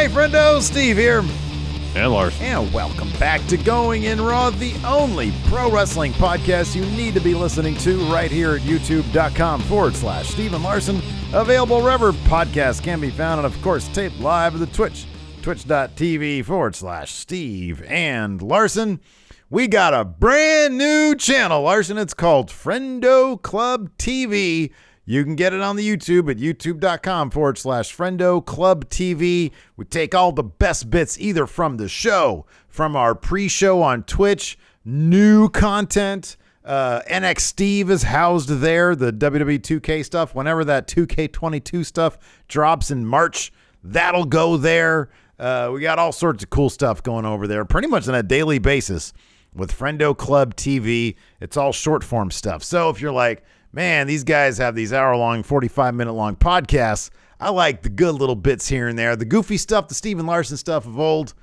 Hey, friendo, Steve here. And Larson. And welcome back to Going in Raw, the only pro wrestling podcast you need to be listening to right here at youtube.com/Steve and Larson. Available wherever podcasts can be found, and of course, taped live at the Twitch, twitch.tv/Steve and Larson. We got a brand new channel, Larson. It's called Friendo Club TV. You can get it on the YouTube at youtube.com/Friendo Club TV. We take all the best bits either from the show, from our pre-show on Twitch, new content. NXT is housed there, the WWE 2K stuff. Whenever that 2K22 stuff drops in March, that'll go there. We got all sorts of cool stuff going over there, pretty much on a daily basis with Friendo Club TV. It's all short form stuff. So if you're like, man, these guys have these hour-long, 45-minute-long podcasts, I like the good little bits here and there. The goofy stuff, the Steve and Larson stuff of old.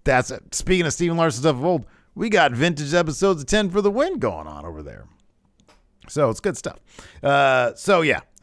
That's it. Speaking of Steve and Larson stuff of old, we got vintage episodes of 10 for the win going on over there. So it's good stuff.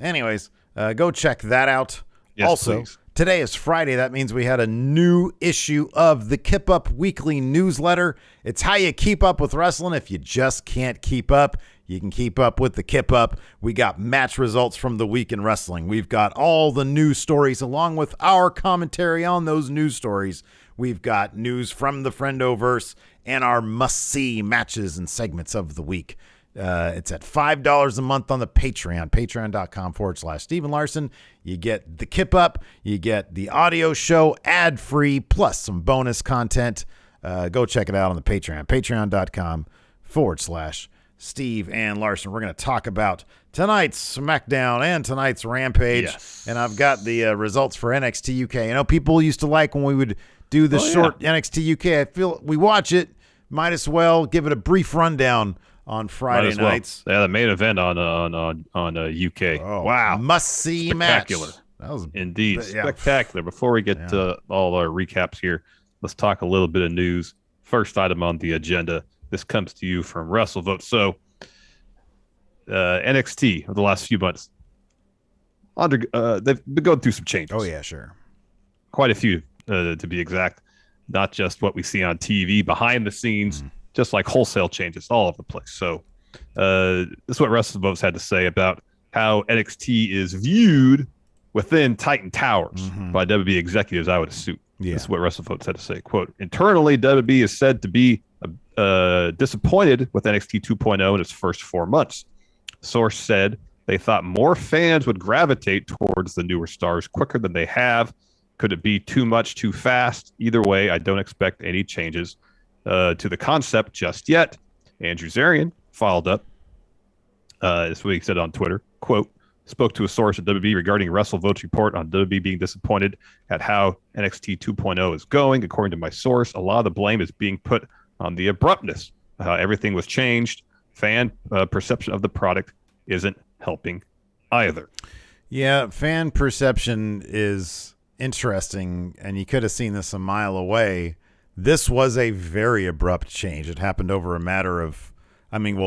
Anyways, go check that out. Yes, also, please. Today is Friday. That means we had a new issue of the Kip Up Weekly newsletter. It's how you keep up with wrestling. If you just can't keep up, you can keep up with the Kip Up. We got match results from the week in wrestling. We've got all the news stories along with our commentary on those news stories. We've got news from the Friendoverse and our must-see matches and segments of the week. It's at $5 a month on the Patreon, patreon.com/Steve and Larson. You get the Kip Up, you get the audio show ad-free, plus some bonus content. Go check it out on the Patreon, patreon.com/Steve and Larson. We're going to talk about tonight's SmackDown and tonight's Rampage. Yes. And I've got the results for NXT UK. I know people used to like when we would do the short NXT UK. I feel we watch it, might as well give it a brief rundown on Friday nights. Yeah, the main event on UK. Oh, wow. Must-see match. That was indeed yeah. spectacular. Before we get to all our recaps here, let's talk a little bit of news. First item on the agenda. This comes to you from WrestleVote. So, NXT over the last few months, they've been going through some changes. Oh, yeah, sure. Quite a few, to be exact. Not just what we see on TV, behind the scenes, just like wholesale changes all over the place. So, this is what WrestleVotes had to say about how NXT is viewed within Titan Towers by WWE executives, I would assume. Yeah. This is what WrestleVotes had to say. Quote, internally, WWE is said to be disappointed with NXT 2.0 in its first 4 months. Source said they thought more fans would gravitate towards the newer stars quicker than they have. Could it be too much, too fast? Either way, I don't expect any changes to the concept just yet. Andrew Zarian followed up. This is what he said on Twitter. Quote, spoke to a source at WWE regarding WrestleVote's report on WWE being disappointed at how NXT 2.0 is going. According to my source, a lot of the blame is being put on the abruptness. Everything was changed. Fan perception of the product isn't helping either. Yeah, fan perception is interesting, and you could have seen this a mile away. This was a very abrupt change. It happened over a matter of,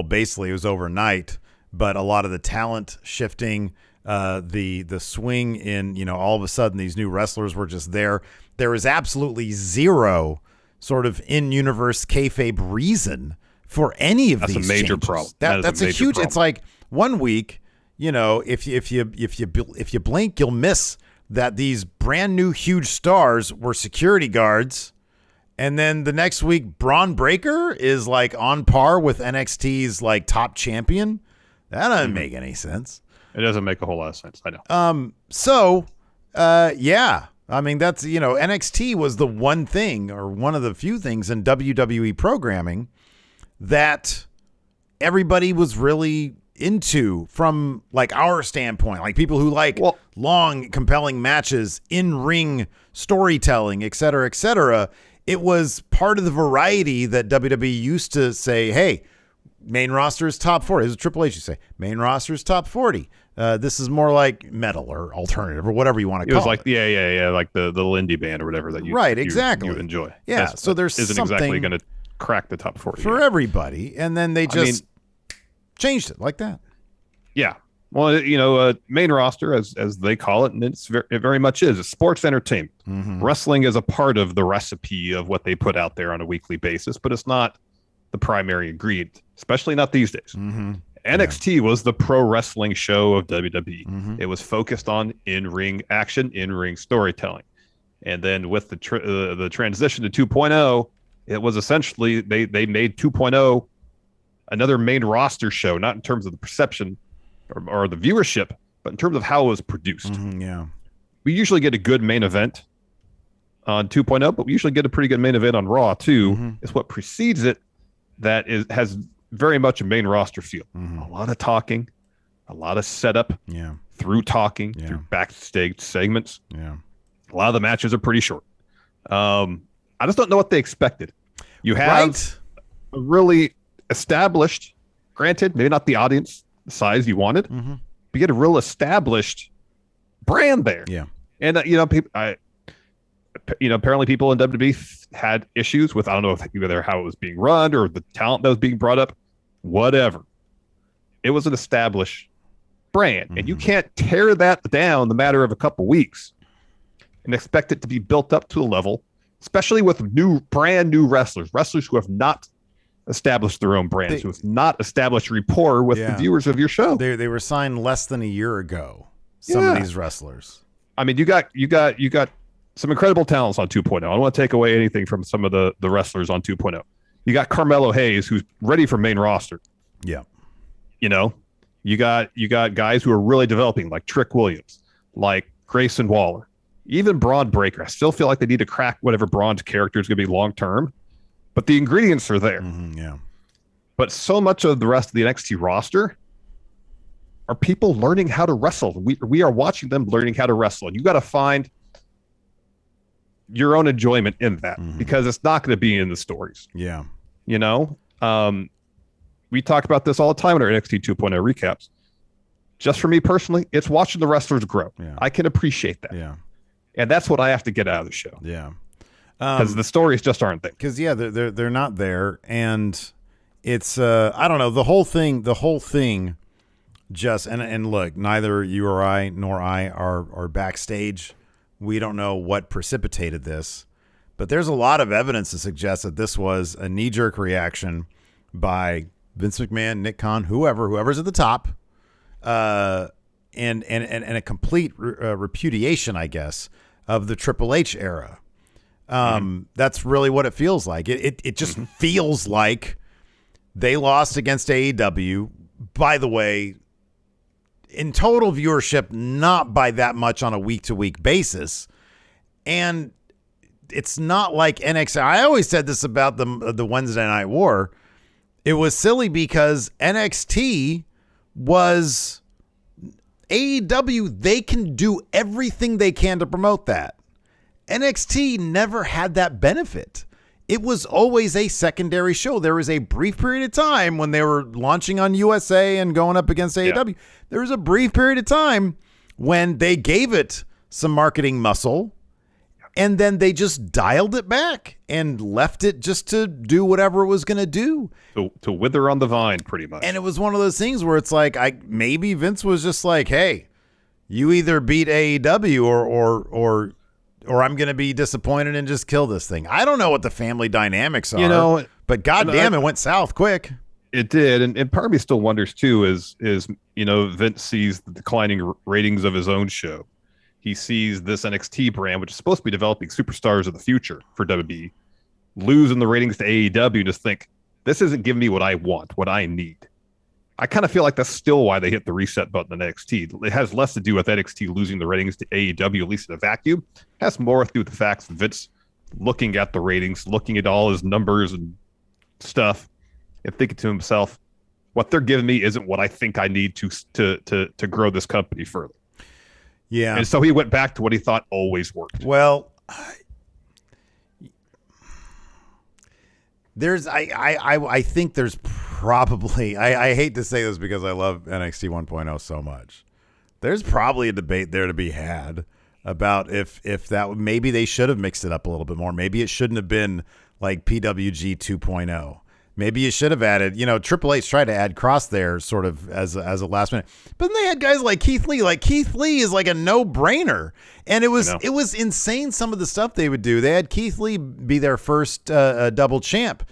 basically it was overnight, but a lot of the talent shifting, the swing in, all of a sudden these new wrestlers were just there. There is absolutely zero sort of in-universe kayfabe reason for any of these changes. That's a major problem. That's a huge problem. It's like 1 week, if you blink, you'll miss that these brand new huge stars were security guards. And then the next week, Braun Breaker is like on par with NXT's like top champion. That doesn't make any sense. It doesn't make a whole lot of sense. I know. Yeah. That's, NXT was the one thing or one of the few things in WWE programming that everybody was really into from like our standpoint, like people who like long, compelling matches, in-ring storytelling, et cetera, et cetera. It was part of the variety that WWE used to say, hey, main roster is top 40. This is Triple H. You say main roster is top 40. This is more like metal or alternative or whatever you want to call it. It was like like the little indie band or whatever that you you enjoy. Yeah, so there's isn't something exactly going to crack the top 40 for everybody, and then they just changed it like that. Yeah, Well, main roster, as they call it, and it very much is. It's sports entertainment. Wrestling is a part of the recipe of what they put out there on a weekly basis, but it's not the primary ingredient, especially not these days. NXT was the pro wrestling show of WWE. It was focused on in-ring action, in-ring storytelling. And then with the transition to 2.0, it was essentially they made 2.0 another main roster show, not in terms of the perception or the viewership, but in terms of how it was produced. We usually get a good main event on 2.0, but we usually get a pretty good main event on Raw too. It's what precedes it that has very much a main roster feel. A lot of talking, a lot of setup through talking, through backstage segments. A lot of the matches are pretty short. I just don't know what they expected. You have a really established, granted, maybe not the audience size you wanted, but you get a real established brand there. And apparently people in WWE had issues with, I don't know if either how it was being run or the talent that was being brought up, whatever. It was an established brand, and you can't tear that down in the matter of a couple weeks and expect it to be built up to a level, especially with brand new wrestlers who have not established their own brands, who have not established rapport with the viewers of your show. They were signed less than a year ago. Some of these wrestlers. I mean, you got some incredible talents on 2.0. I don't want to take away anything from some of the wrestlers on 2.0. You got Carmelo Hayes, who's ready for main roster. You got guys who are really developing, like Trick Williams, like Grayson Waller, even Braun Breaker. I still feel like they need to crack whatever Braun's character is going to be long term, but the ingredients are there. But so much of the rest of the NXT roster are people learning how to wrestle. We are watching them learning how to wrestle, and you got to find your own enjoyment in that because it's not going to be in the stories. We talk about this all the time in our NXT 2.0 recaps. Just for me personally, it's watching the wrestlers grow. I can appreciate that. And that's what I have to get out of the show. Because the stories just aren't there. Because they're not there, and it's I don't know, the whole thing just and look, neither you or I nor I are backstage. We don't know what precipitated this, but there's a lot of evidence to suggest that this was a knee-jerk reaction by Vince McMahon, Nick Khan, whoever's at the top, and a complete repudiation, I guess, of the Triple H era. That's really what it feels like. It just feels like they lost against AEW. By the way, in total viewership, not by that much on a week-to-week basis. And it's not like NXT. I always said this about the Wednesday Night War. It was silly because NXT was AEW. They can do everything they can to promote that. NXT never had that benefit. It was always a secondary show. There was a brief period of time when they were launching on USA and going up against AEW. There was a brief period of time when they gave it some marketing muscle, and then they just dialed it back and left it just to do whatever it was going to do. To wither on the vine, pretty much. And it was one of those things where it's like, maybe Vince was just like, hey, you either beat AEW or I'm going to be disappointed and just kill this thing. I don't know what the family dynamics are, but goddamn, it went south quick. It did. And part of me still wonders too, is Vince sees the declining ratings of his own show. He sees this NXT brand, which is supposed to be developing superstars of the future for WWE, losing the ratings to AEW, and just think, this isn't giving me what I want, what I need. I kind of feel like that's still why they hit the reset button in NXT. It has less to do with NXT losing the ratings to AEW, at least in a vacuum. It has more to do with the fact that Vince looking at the ratings, looking at all his numbers and stuff, and thinking to himself, what they're giving me isn't what I think I need to grow this company further. Yeah. And so he went back to what he thought always worked. Well, I think there's probably, I hate to say this because I love NXT 1.0 so much. There's probably a debate there to be had about if that maybe they should have mixed it up a little bit more. Maybe it shouldn't have been like PWG 2.0. Maybe you should have added, Triple H tried to add Cross there sort of as a last minute. But then they had guys like Keith Lee. Like Keith Lee is like a no-brainer. And it was insane some of the stuff they would do. They had Keith Lee be their first double champ.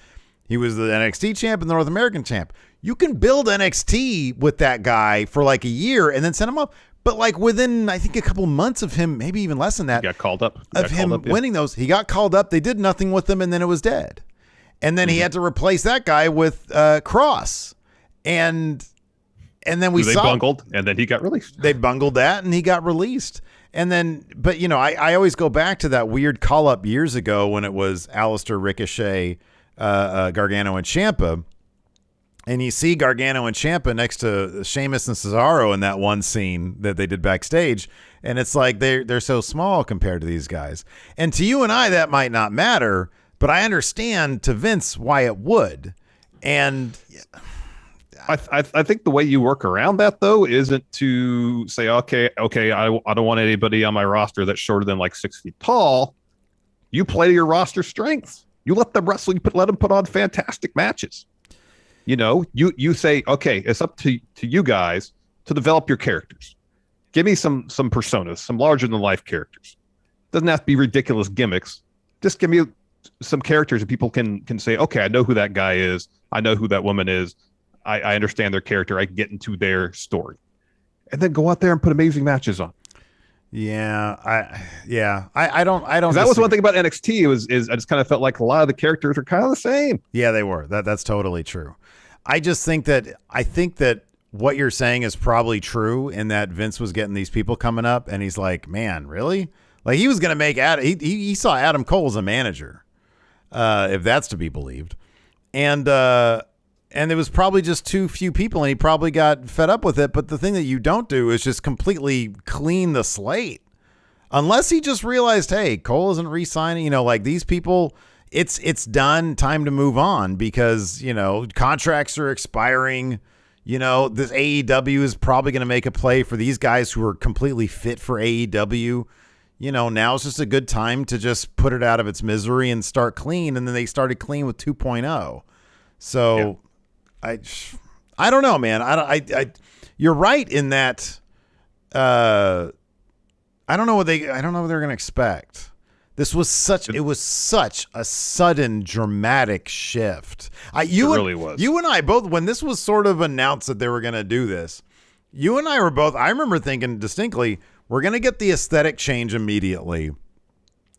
He was the NXT champ and the North American champ. You can build NXT with that guy for like a year and then send him up. But like within, I think, a couple months of him, maybe even less than that, he got called up. Winning those, he got called up. They did nothing with him, and then it was dead. And then he had to replace that guy with Cross, and then they bungled, and then he got released. They bungled that, and he got released. And then, but I always go back to that weird call up years ago when it was Alistair, Ricochet, Gargano, and Ciampa. And you see Gargano and Ciampa next to Sheamus and Cesaro in that one scene that they did backstage. And it's like they're so small compared to these guys. And to you and I, that might not matter, but I understand to Vince why it would. And I think the way you work around that, though, isn't to say, okay, I don't want anybody on my roster that's shorter than like 6 feet tall. You play to your roster strengths. You let them wrestle. Let them put on fantastic matches. You say, okay, it's up to you guys to develop your characters. Give me some personas, some larger than life characters. Doesn't have to be ridiculous gimmicks. Just give me some characters that people can say, okay, I know who that guy is. I know who that woman is. I understand their character. I can get into their story, and then go out there and put amazing matches on. I don't. That was one thing about NXT. Is I just kind of felt like a lot of the characters are kind of the same. Yeah, they were. That's totally true. I think that what you're saying is probably true in that Vince was getting these people coming up, and he's like, man, really? Like he was going to make he saw Adam Cole as a manager, if that's to be believed, and there was probably just too few people, and he probably got fed up with it. But the thing that you don't do is just completely clean the slate, unless he just realized, hey, Cole isn't re-signing. Like these people. It's done. Time to move on because, contracts are expiring. This AEW is probably going to make a play for these guys who are completely fit for AEW. Now it's just a good time to just put it out of its misery and start clean. And then they started clean with 2.0. So yeah. I don't know, man. I you're right in that. I don't know what they're going to expect. It was such a sudden dramatic shift. You and I both, when this was sort of announced that they were going to do this, you and I were both, I remember thinking distinctly, we're going to get the aesthetic change immediately.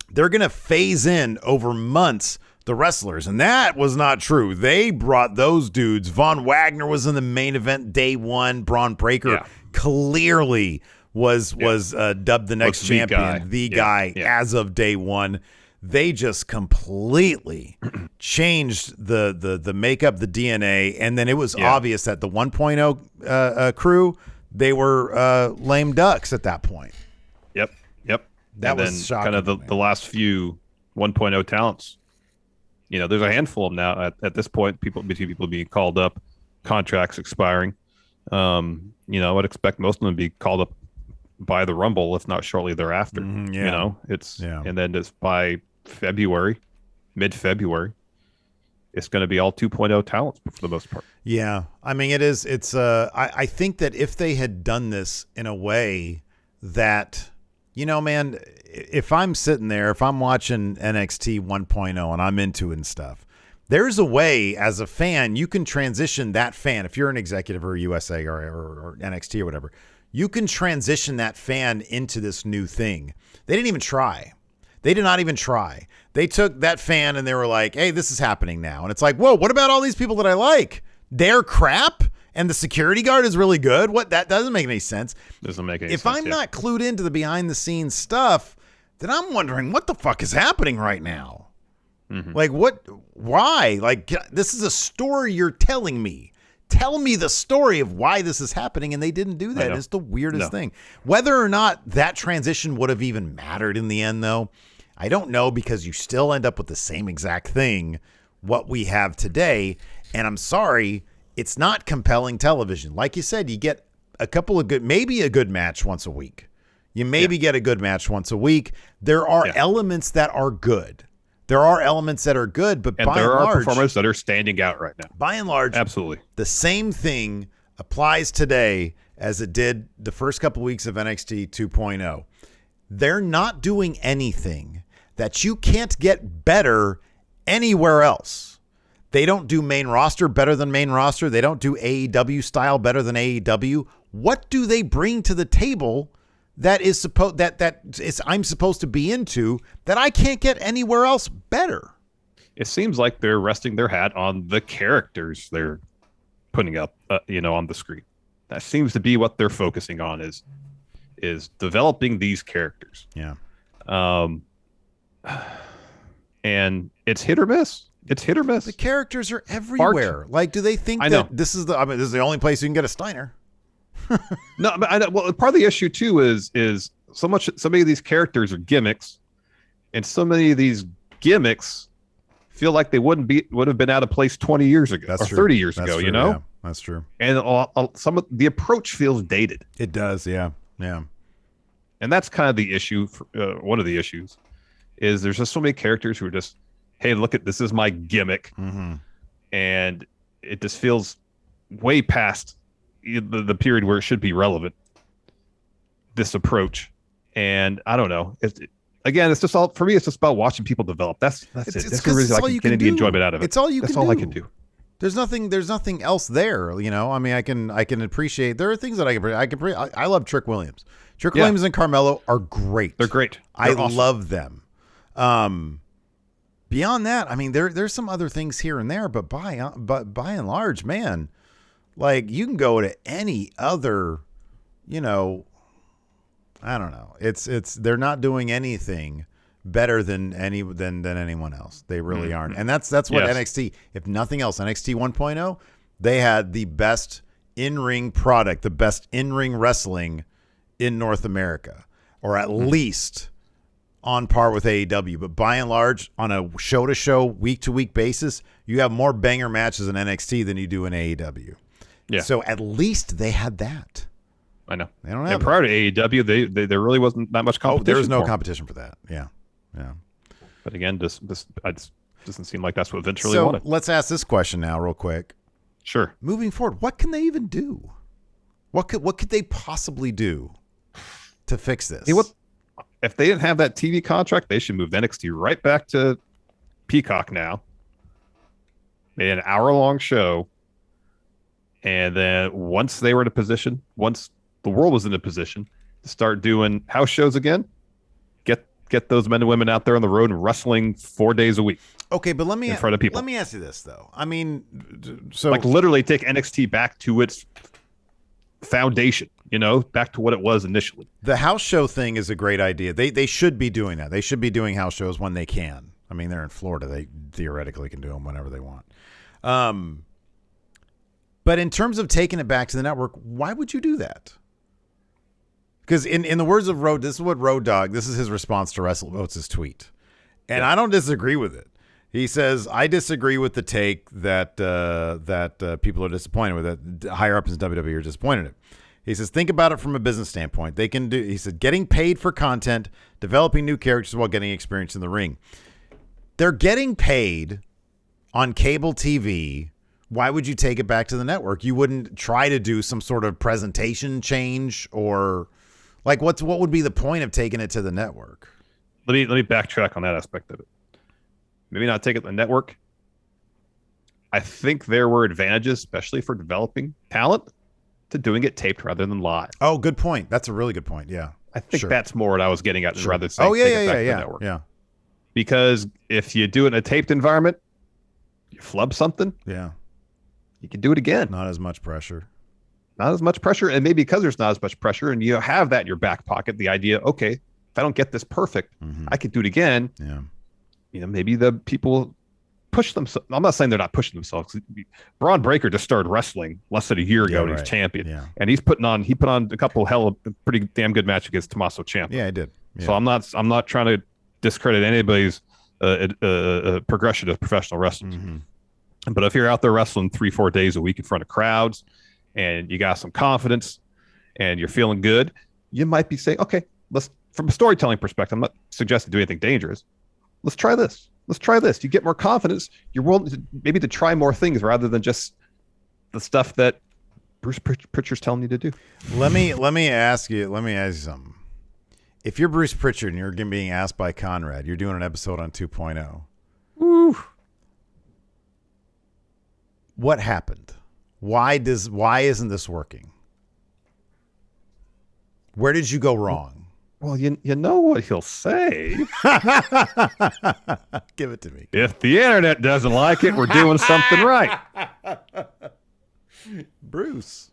They're going to phase in over months the wrestlers. And that was not true. They brought those dudes. Von Wagner was in the main event day one. Braun Breaker clearly was dubbed the next champion, the guy as of day one. They just completely changed the makeup, the DNA, and then it was obvious that the 1.0 crew, they were lame ducks at that point. Yep. That and was then shocking. Kind of the last few 1.0 talents. There's a handful of them now at this point. People being called up, contracts expiring. I would expect most of them to be called up by the Rumble, if not shortly thereafter. And then just by mid-February, it's going to be all 2.0 talents for the most part. Yeah. I mean, it is. It's I think that if they had done this in a way that, man, if I'm sitting there, if I'm watching NXT 1.0 and I'm into it and stuff, there's a way as a fan, you can transition that fan. If you're an executive or USA or NXT or whatever, you can transition that fan into this new thing. They didn't even try. They did not even try. They took that fan and they were like, hey, this is happening now. And it's like, whoa, what about all these people that I like? They're crap and the security guard is really good. What? That doesn't make any sense. Doesn't make any sense. If I'm not clued into the behind the scenes stuff, then I'm wondering what the fuck is happening right now. Mm-hmm. Like what? Why? Like this is a story you're telling me. Tell me the story of why this is happening, and they didn't do that. It's the weirdest thing. Whether or not that transition would have even mattered in the end, though, I don't know, because you still end up with the same exact thing, what we have today. And I'm sorry, it's not compelling television. Like you said, you get a couple of maybe a good match once a week. You maybe get a good match once a week. There are elements that are good. There are elements that are good, but and by there and are large, performers that are standing out right now. By and large, absolutely, the same thing applies today as it did the first couple weeks of NXT 2.0. They're not doing anything that you can't get better anywhere else. They don't do main roster better than main roster. They don't do AEW style better than AEW. What do they bring to the table that is I'm supposed to be into that I can't get anywhere else better? It seems like they're resting their hat on the characters they're putting up, on the screen. That seems to be what they're focusing on is developing these characters. Yeah. And it's hit or miss. It's hit or miss. The characters are everywhere. Like, do they think that this is the only place you can get a Steiner? No, but well, part of the issue too is so many of these characters are gimmicks, and so many of these gimmicks feel like they would have been out of place 20 years ago or 30 years ago. True, Yeah, that's true. And some of the approach feels dated. It does. Yeah. Yeah. And that's kind of the issue. One of the issues is there's just so many characters who are just, hey, look at this is my gimmick, and it just feels way past the period where it should be relevant. This approach, and I don't know. Again, it's just all for me. It's just about watching people develop. That's it. That's the reason I can get the enjoyment out of it. It's all you can do. That's all I can do. There's nothing else there. I mean, I can appreciate. There are things that I love Trick Williams. Williams and Carmelo are great. They're great. I love them. Beyond that, I mean, there's some other things here and there, but by and large, man, like you can go to any other, I don't know. It's they're not doing anything better than anyone else. They really aren't. And that's what NXT, if nothing else, NXT 1.0, they had the best in-ring product, the best in-ring wrestling in North America, or at least on par with AEW. But by and large, on a show-to-show, week-to-week basis, you have more banger matches in NXT than you do in AEW. Yeah. So at least they had that. I know. They don't have and prior to AEW, there really wasn't that much competition. There was no competition for that. Yeah. Yeah. But again, this doesn't seem like that's what Vince really wanted. So let's ask this question now real quick. Sure. Moving forward, what can they even do? What could they possibly do to fix this? Hey, if they didn't have that TV contract, they should move NXT right back to Peacock now. They had an hour-long show. And then once they were in a position, once the world was in a position to start doing house shows again, get those men and women out there on the road and wrestling 4 days a week. Okay, but in front of people. Let me ask you this though. I mean, so like literally take NXT back to its foundation, back to what it was initially. The house show thing is a great idea. They should be doing that. They should be doing house shows when they can. I mean, they're in Florida. They theoretically can do them whenever they want. But in terms of taking it back to the network, why would you do that? Because in the words of Road, this is what Road Dogg, this is his response to Russell Oates' tweet. And I don't disagree with it. He says, I disagree with the take that people are disappointed with it. Higher ups in WWE are disappointed in it. He says, think about it from a business standpoint. He said, getting paid for content, developing new characters while getting experience in the ring. They're getting paid on cable TV. Why would you take it back to the network? You wouldn't try to do some sort of presentation change, or like what would be the point of taking it to the network? Let me backtrack on that aspect of it. Maybe not take it to the network. I think there were advantages, especially for developing talent, to doing it taped rather than live. Oh, good point. That's a really good point. Yeah. I think that's more what I was getting at rather than saying take it back to the network. Yeah. Because if you do it in a taped environment, you flub something. Yeah. You can do it again. Not as much pressure. Not as much pressure. And maybe because there's not as much pressure and you have that in your back pocket, the idea, okay, if I don't get this perfect, I could do it again. Yeah. Maybe the people push themselves. I'm not saying they're not pushing themselves. Braun Breaker just started wrestling less than a year ago and he's champion. Yeah. And he put on a couple pretty damn good match against Tommaso Ciampa. Yeah, he did. Yeah. So I'm not trying to discredit anybody's progression of professional wrestling. But if you're out there wrestling 3-4 days a week in front of crowds and you got some confidence and you're feeling good, you might be saying, okay, from a storytelling perspective, I'm not suggesting do anything dangerous. Let's try this. let's try this. You get more confidence. You're willing to maybe to try more things rather than just the stuff that Bruce Pritchard's telling you to do. Let me ask you something. If you're Bruce Pritchard and you're being asked by Conrad, you're doing an episode on 2.0. Woo. What happened? Why isn't this working? Where did you go wrong? Well, you know what he'll say. Give it to me. If the internet doesn't like it, we're doing something right. Bruce,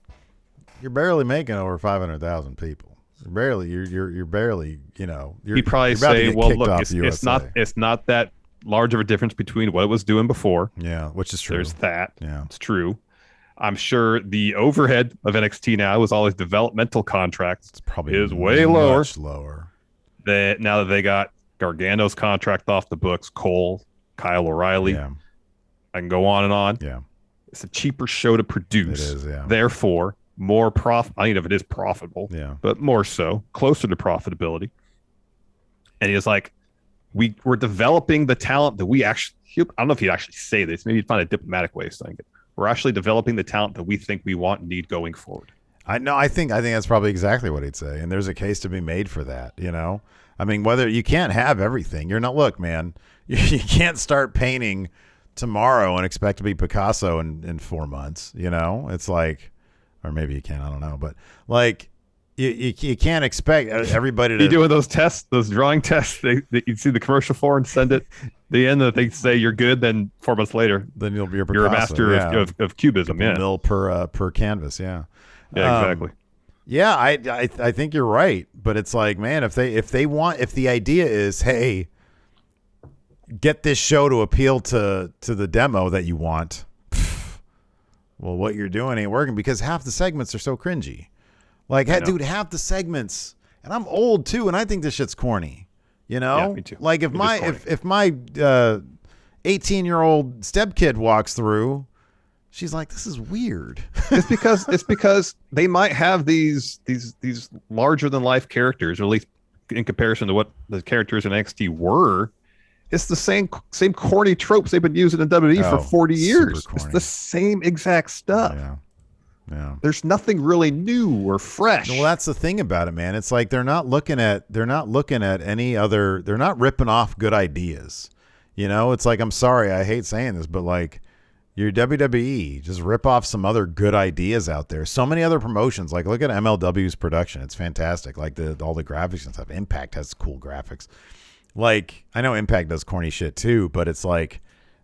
you're barely making over 500,000 people. You're barely, He'd probably say, well, look, it's not that large of a difference between what it was doing before. Yeah, which is true. There's that. Yeah, it's true. I'm sure the overhead of NXT now with all these developmental contracts is way lower. Much lower. Now that they got Gargano's contract off the books, Cole, Kyle O'Reilly, I can go on and on. Yeah, it's a cheaper show to produce. It is, yeah. Therefore, more profit. I mean, if it is profitable, but more so, closer to profitability. And he was like, we're developing the talent that we actually. I don't know if he'd actually say this. Maybe he'd find a diplomatic way of saying it. We're actually developing the talent that we think we want and need going forward. I think that's probably exactly what he'd say. And there's a case to be made for that, I mean, whether you can't have everything. Look, man, you can't start painting tomorrow and expect to be Picasso in 4 months, It's like, or maybe you can, I don't know. But like you can't expect everybody to be doing those tests, those drawing tests that you'd see the commercial for and send it. The end that they say you're good, then 4 months later, then you're Picasso. You're a master of cubism. Yeah, mil per canvas. Yeah, exactly. Yeah, I think you're right, but it's like, man, if the idea is, hey, get this show to appeal to the demo that you want, well, what you're doing ain't working because half the segments are so cringy. Like, dude, half the segments, and I'm old too, and I think this shit's corny. Yeah, me too. Like if my 18-year-old stepkid walks through, she's like, "This is weird." It's because they might have these larger than life characters, or at least in comparison to what the characters in NXT were. It's the same corny tropes they've been using in WWE for 40 years. It's the same exact stuff. Yeah. There's nothing really new or fresh. Well, that's the thing about it, man. It's like they're not looking at any other, they're not ripping off good ideas. It's like, I'm sorry, I hate saying this, but like, you're WWE, just rip off some other good ideas out there. So many other promotions, like look at MLW's production. It's fantastic. Like all the graphics and stuff. Impact has cool graphics. Like, I know Impact does corny shit too, but it's like,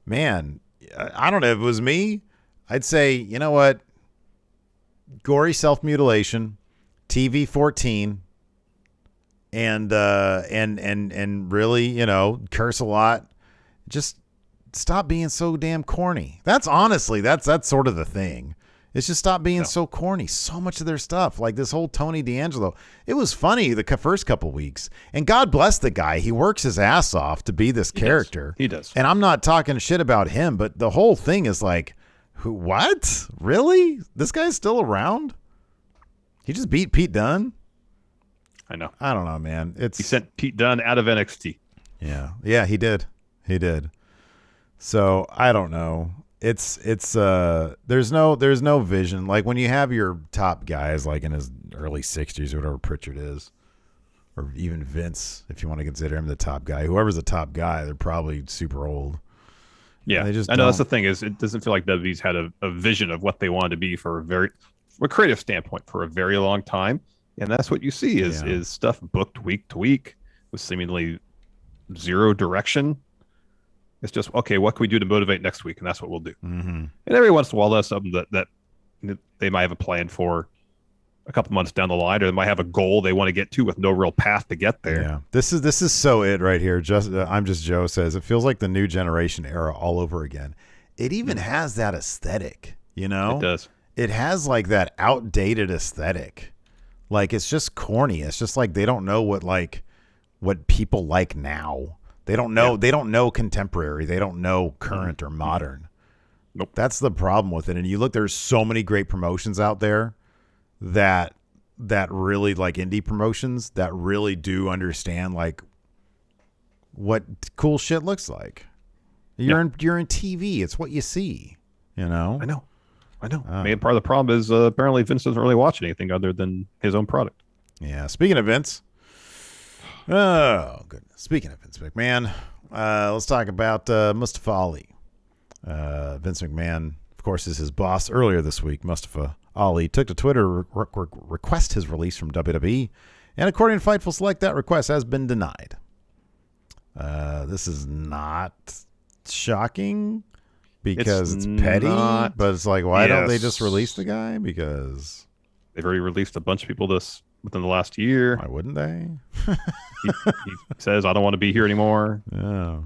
man, I don't know. If it was me, I'd say, you know what? Gory self-mutilation, TV 14, and really, curse a lot. Just stop being so damn corny. That's honestly, that's sort of the thing. It's just stop being so corny. So much of their stuff, like this whole Tony D'Angelo, it was funny the first couple weeks, and God bless the guy. He works his ass off to be this character. He does. And I'm not talking shit about him, but the whole thing is like, what? Really? This guy's still around? He just beat Pete Dunne? I know. I don't know, man. He sent Pete Dunne out of NXT. Yeah, he did. So I don't know. It's there's no vision. Like when you have your top guys like in his early 60s or whatever Pritchard is, or even Vince, if you want to consider him the top guy. Whoever's the top guy, they're probably super old. Yeah, I know that's the thing is it doesn't feel like WWE's had a vision of what they wanted to be from a creative standpoint for a very long time, and that's what you see is stuff booked week to week with seemingly zero direction. It's just, okay, what can we do to motivate next week, and that's what we'll do. Mm-hmm. And every once in a while, that's something that they might have a plan for a couple months down the line, or they might have a goal they want to get to with no real path to get there. Yeah, this is so it right here. I'm just Joe says it feels like the new generation era all over again. It even has that aesthetic, It does. It has like that outdated aesthetic. Like it's just corny. It's just like they don't know what people like now. They don't know. Yeah. They don't know contemporary. They don't know current or modern. Nope. That's the problem with it. And you look, there's so many great promotions out there that really like indie promotions that really do understand like what cool shit looks like. You're in TV. It's what you see. You know. I know. Maybe part of the problem is apparently Vince doesn't really watch anything other than his own product. Yeah. Speaking of Vince. Oh goodness. Speaking of Vince McMahon, let's talk about Mustafa Ali. Vince McMahon, of course, is his boss. Earlier this week, Mustafa Ali took to Twitter to request his release from WWE, and according to Fightful Select, that request has been denied. This is not shocking because it's petty, but it's like, why don't they just release the guy? Because they've already released a bunch of people within the last year. Why wouldn't they? he says, I don't want to be here anymore. Yeah.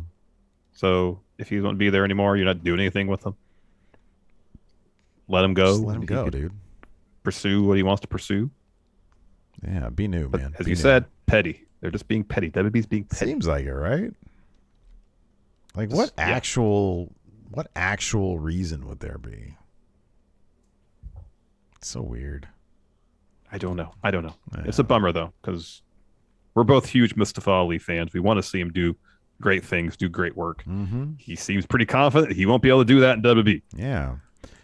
So if he doesn't be there anymore, you're not doing anything with him. Let him go. Just let him go, dude. Pursue what he wants to pursue. Yeah, be new, man. As you said, petty. They're just being petty. WWE's being petty. Seems like it, right? Like, what actual reason would there be? It's so weird. I don't know. Yeah. It's a bummer, though, because we're both huge Mustafa Ali fans. We want to see him do great things, do great work. Mm-hmm. He seems pretty confident he won't be able to do that in WWE. Yeah.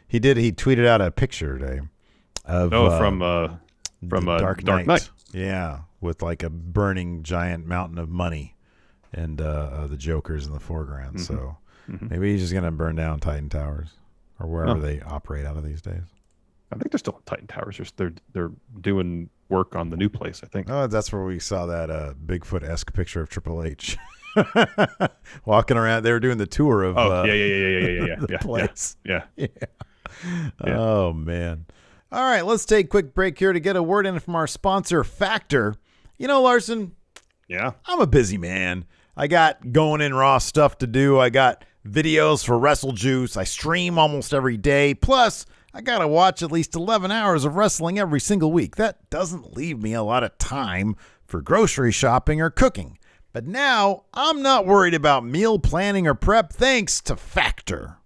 He did. He tweeted out a picture today of from Dark Knight. Yeah, with like a burning giant mountain of money and the Jokers in the foreground. Mm-hmm. So maybe he's just going to burn down Titan Towers or wherever they operate out of these days. I think they're still in Titan Towers. They're doing work on the new place, I think. Oh, that's where we saw that Bigfoot-esque picture of Triple H. Walking around. They were doing the tour of the place. Yeah. Oh, man. All right, let's take a quick break here to get a word in from our sponsor, Factor. You know, Larson, I'm a busy man. I got going in raw stuff to do. I got videos for Wrestle Juice. I stream almost every day. Plus, I got to watch at least 11 hours of wrestling every single week. That doesn't leave me a lot of time for grocery shopping or cooking. But now, I'm not worried about meal planning or prep thanks to Factor.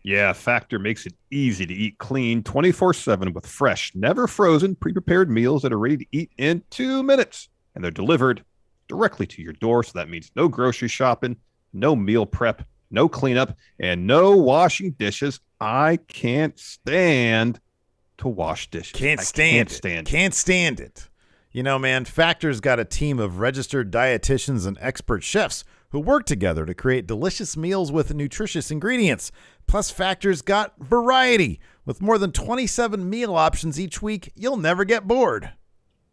Yeah, Factor makes it easy to eat clean 24/7 with fresh, never frozen, pre-prepared meals that are ready to eat in 2 minutes. And they're delivered directly to your door. So that means no grocery shopping, no meal prep, no cleanup, and no washing dishes. I can't stand to wash dishes. Can't stand it. You know, man, Factor's got a team of registered dietitians and expert chefs who work together to create delicious meals with nutritious ingredients. Plus, Factor's got variety. With more than 27 meal options each week, you'll never get bored.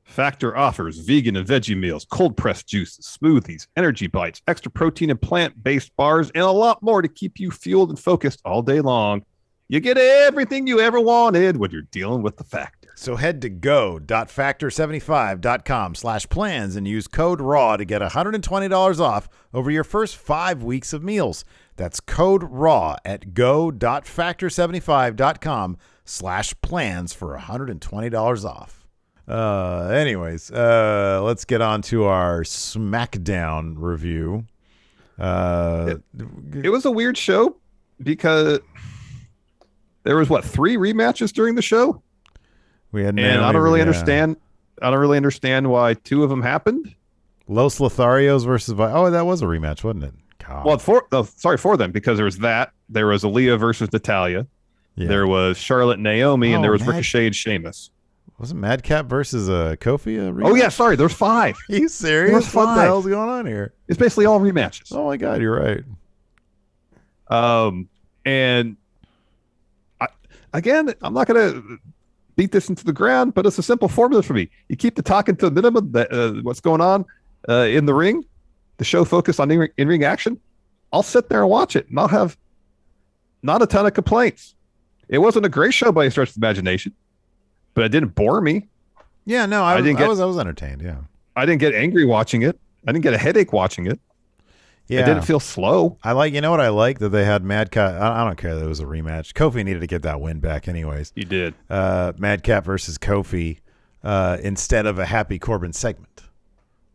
Factor offers vegan and veggie meals, cold-pressed juices, smoothies, energy bites, extra protein and plant-based bars, and a lot more to keep you fueled and focused all day long. You get everything you ever wanted when you're dealing with the Factor. So head to go.factor75.com/plans and use code RAW to get $120 off over your first 5 weeks of meals. That's code RAW at go.factor75.com/plans for $120 off. Anyways, let's get on to our Smackdown review. It was a weird show because there was 3 rematches during the show. We had I don't really understand. I don't really understand why 2 of them happened. Los Lotharios versus that was a rematch, wasn't it? God. Well, for them, because there was that. There was Aaliyah versus Natalya. Yeah. There was Charlotte and Naomi, and there was Ricochet and Sheamus. Wasn't Madcap versus Kofi a rematch? Oh, yeah, sorry. There's 5. Are you serious? What the hell's going on here? It's basically all rematches. Oh, my God, you're right. And again, I'm not going to beat this into the ground, but it's a simple formula for me. You keep the talking to the minimum, what's going on in the ring, the show focused on in-ring action. I'll sit there and watch it, and I'll have not a ton of complaints. It wasn't a great show by any stretch of the imagination, but it didn't bore me. Yeah, no, I was entertained. Yeah, I didn't get angry watching it. I didn't get a headache watching it. Yeah, it didn't feel slow. You know what I like that they had Madcap. I don't care that it was a rematch. Kofi needed to get that win back, anyways. He did. Madcap versus Kofi instead of a Happy Corbin segment.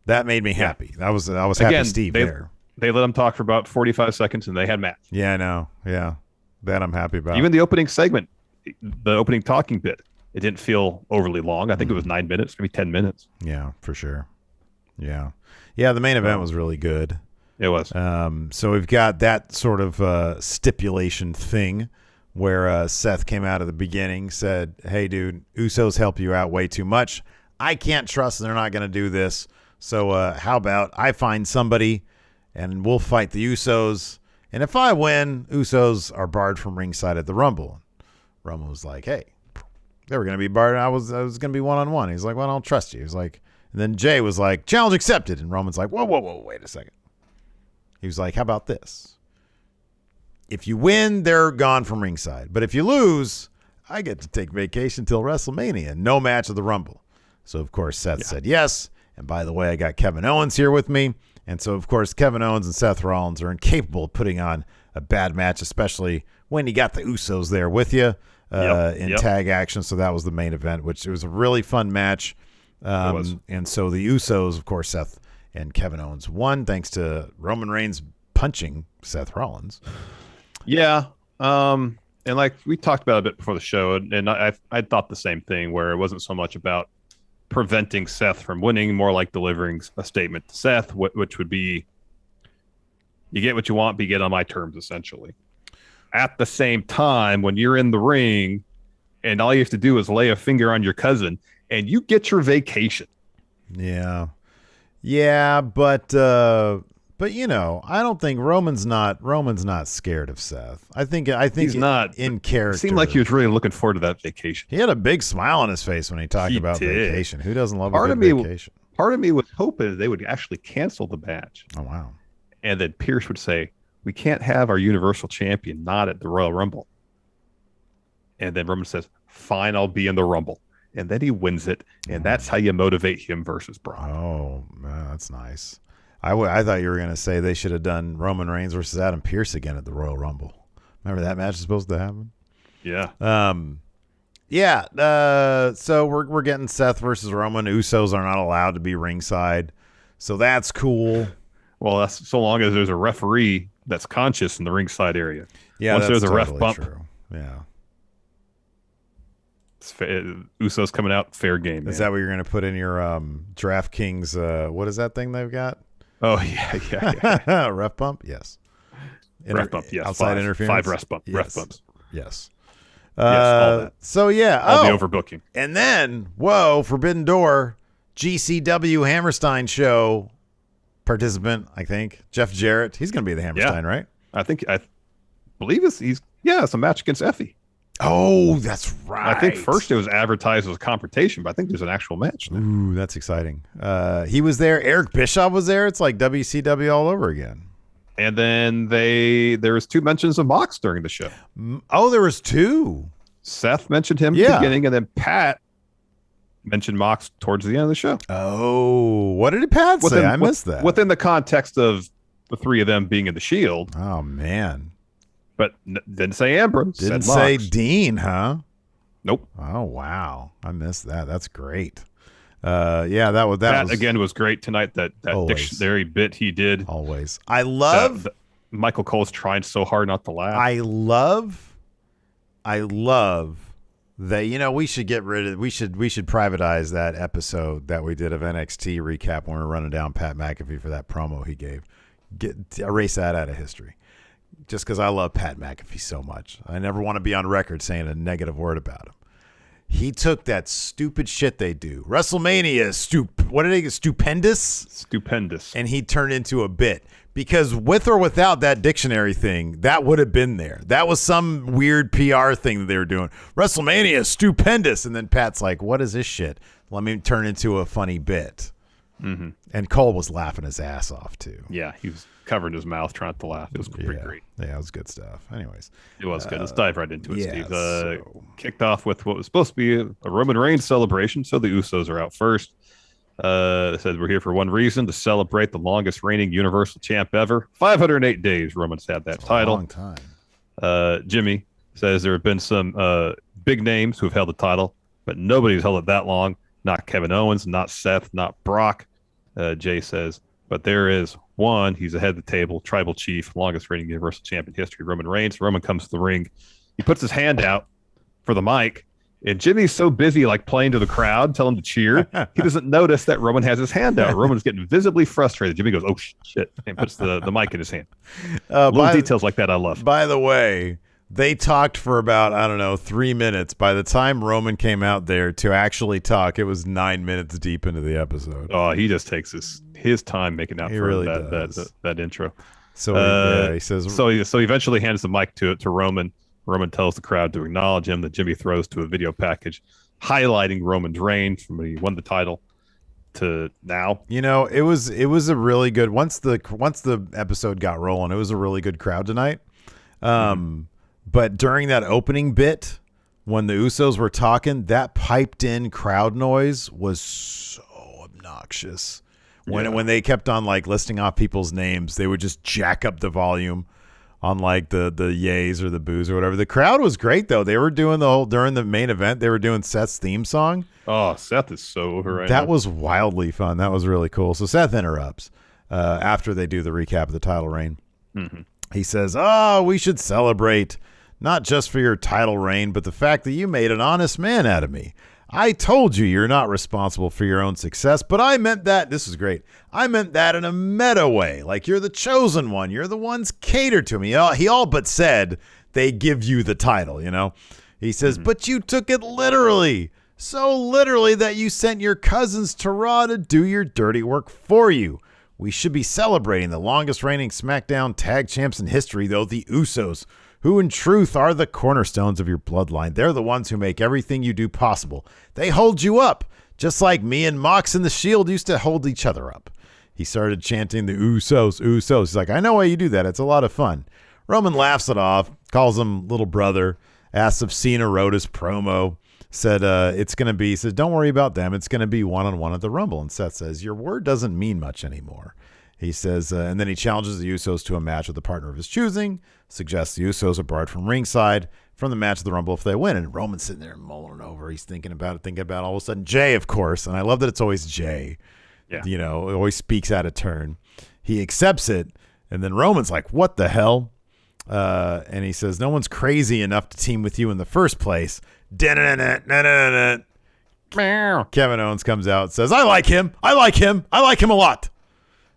That made me happy. I was happy. Steve there. They let him talk for about 45 seconds, and they had match. Yeah, I know. Yeah, that I'm happy about. Even the opening segment, the opening talking bit, it didn't feel overly long. I think it was 9 minutes, maybe 10 minutes. Yeah, for sure. Yeah. The main event was really good. It was. So we've got that sort of stipulation thing where Seth came out at the beginning, said, hey, dude, Usos help you out way too much. I can't trust they're not going to do this. So how about I find somebody and we'll fight the Usos. And if I win, Usos are barred from ringside at the Rumble. Roman was like, hey, they were going to be barred. I was going to be one-on-one. He's like, well, I don't trust you. He's like, and then Jay was like, challenge accepted. And Roman's like, whoa, wait a second. He was like, how about this? If you win, they're gone from ringside. But if you lose, I get to take vacation till WrestleMania. No match of the Rumble. So, of course, Seth said yes. And by the way, I got Kevin Owens here with me. And so, of course, Kevin Owens and Seth Rollins are incapable of putting on a bad match, especially when you got the Usos there with you in tag action. So that was the main event, which it was a really fun match. It was. And so the Usos, of course, Seth and Kevin Owens won thanks to Roman Reigns punching Seth Rollins. Yeah. And like we talked about a bit before the show, and I thought the same thing, where it wasn't so much about preventing Seth from winning, more like delivering a statement to Seth, which would be, you get what you want, but you get on my terms, essentially. At the same time, when you're in the ring and all you have to do is lay a finger on your cousin and you get your vacation. Yeah. Yeah, but you know, I don't think Roman's not scared of Seth. I think he's not in character. It seemed like he was really looking forward to that vacation. He had a big smile on his face when he talked about vacation. Who doesn't love a good vacation? Part of me was hoping they would actually cancel the match. Oh wow. And then Pierce would say, we can't have our Universal Champion not at the Royal Rumble. And then Roman says, fine, I'll be in the Rumble. And then he wins it, and that's how you motivate him versus Braun. Oh, man, that's nice. I thought you were going to say they should have done Roman Reigns versus Adam Pearce again at the Royal Rumble. Remember that match is supposed to happen? Yeah. So we're getting Seth versus Roman. Usos are not allowed to be ringside, so that's cool. Well, that's so long as there's a referee that's conscious in the ringside area. Yeah, once that's there's a totally ref bump, true. Yeah. Usos coming out, fair game. Is that what you're going to put in your DraftKings? What is that thing they've got? Oh yeah. Ref bump, yes. Ref bump, yes. Outside interference, 5 ref bumps. Yes. Ref bumps. Yes. All that. So yeah, all the overbooking, and then Forbidden Door, GCW Hammerstein show participant. I think Jeff Jarrett. He's going to be the Hammerstein, right? I believe it's a match against Effie. Oh, that's right. I think first it was advertised as a confrontation, but I think there's an actual match now. Ooh, that's exciting. He was there. Eric Bischoff was there. It's like WCW all over again. And then there was 2 mentions of Mox during the show. Oh, there was 2. Seth mentioned him at the beginning, and then Pat mentioned Mox towards the end of the show. Oh, what did Pat say? I missed that. Within the context of the 3 of them being in the Shield. Oh, man. But didn't say Ambrose. Didn't say Dean, huh? Nope. Oh, wow. I missed that. That's great. That was again was great tonight. That dictionary bit he did. Always. I love Michael Cole's trying so hard not to laugh. I love that, we should get rid of we should privatize that episode that we did of NXT recap when we were running down Pat McAfee for that promo he gave. Erase that out of history. Just because I love Pat McAfee so much. I never want to be on record saying a negative word about him. He took that stupid shit they do. WrestleMania, stupendous? And he turned into a bit. Because with or without that dictionary thing, that would have been there. That was some weird PR thing that they were doing. WrestleMania, stupendous. And then Pat's like, what is this shit? Let me turn into a funny bit. Mm-hmm. And Cole was laughing his ass off, too. Yeah, he was covering his mouth trying to laugh. It was pretty great. Yeah, it was good stuff. Anyways. It was good. Let's dive right into it, Steve. Kicked off with what was supposed to be a Roman Reigns celebration, so the Usos are out first. They said we're here for one reason, to celebrate the longest reigning Universal Champ ever. 508 days Roman's had that title. A long time. Jimmy says there have been some big names who have held the title, but nobody's held it that long. Not Kevin Owens, not Seth, not Brock. Jay says, but there is one. He's ahead of the table, tribal chief, longest reigning Universal Champion in history, Roman Reigns. Roman comes to the ring. He puts his hand out for the mic, And Jimmy's so busy like playing to the crowd, telling him to cheer, he doesn't notice that Roman has his hand out. Roman's getting visibly frustrated. Jimmy goes, "Oh shit!" and puts the mic in his hand. Little details like that I love. By the way, they talked for about, I don't know, 3 minutes. By the time Roman came out there to actually talk, it was 9 minutes deep into the episode. Oh, he just takes his time making out He for really that intro. So he says. So he eventually hands the mic to Roman. Roman tells the crowd to acknowledge him. That Jimmy throws to a video package highlighting Roman's reign from when he won the title to now. You know, it was a really good once the episode got rolling. It was a really good crowd tonight. But during that opening bit, when the Usos were talking, that piped in crowd noise was so obnoxious. When they kept on like listing off people's names, they would just jack up the volume on like the yays or the boos or whatever. The crowd was great though. They were doing during the main event, they were doing Seth's theme song. Oh, Seth is so over right now. That was wildly fun. That was really cool. So Seth interrupts after they do the recap of the title reign. Mm-hmm. He says, "Oh, we should celebrate not just for your title reign, but the fact that you made an honest man out of me. I told you you're not responsible for your own success, but I meant that," this is great, "I meant that in a meta way, like you're the chosen one. You're the ones catered to me." He all but said they give you the title, you know. He says, "But you took it literally, so literally that you sent your cousins to Raw to do your dirty work for you. We should be celebrating the longest reigning SmackDown tag champs in history, though, the Usos, who in truth are the cornerstones of your bloodline. They're the ones who make everything you do possible. They hold you up, just like me and Mox and the Shield used to hold each other up." He started chanting the Usos, Usos. He's like, "I know why you do that. It's a lot of fun." Roman laughs it off, calls him little brother, asks if Cena wrote his promo, said it's going to be, says, "Don't worry about them. It's going to be one-on-one at the Rumble." And Seth says, "Your word doesn't mean much anymore." He says, and then he challenges the Usos to a match with a partner of his choosing, suggests the Usos are barred from ringside from the match of the Rumble if they win. And Roman's sitting there mulling over. He's thinking about it. All of a sudden, Jay, of course, and I love that it's always Jay. Yeah. You know, it always speaks out of turn. He accepts it, and then Roman's like, "What the hell?" And he says, "No one's crazy enough to team with you in the first place." Kevin Owens comes out and says, I like him a lot."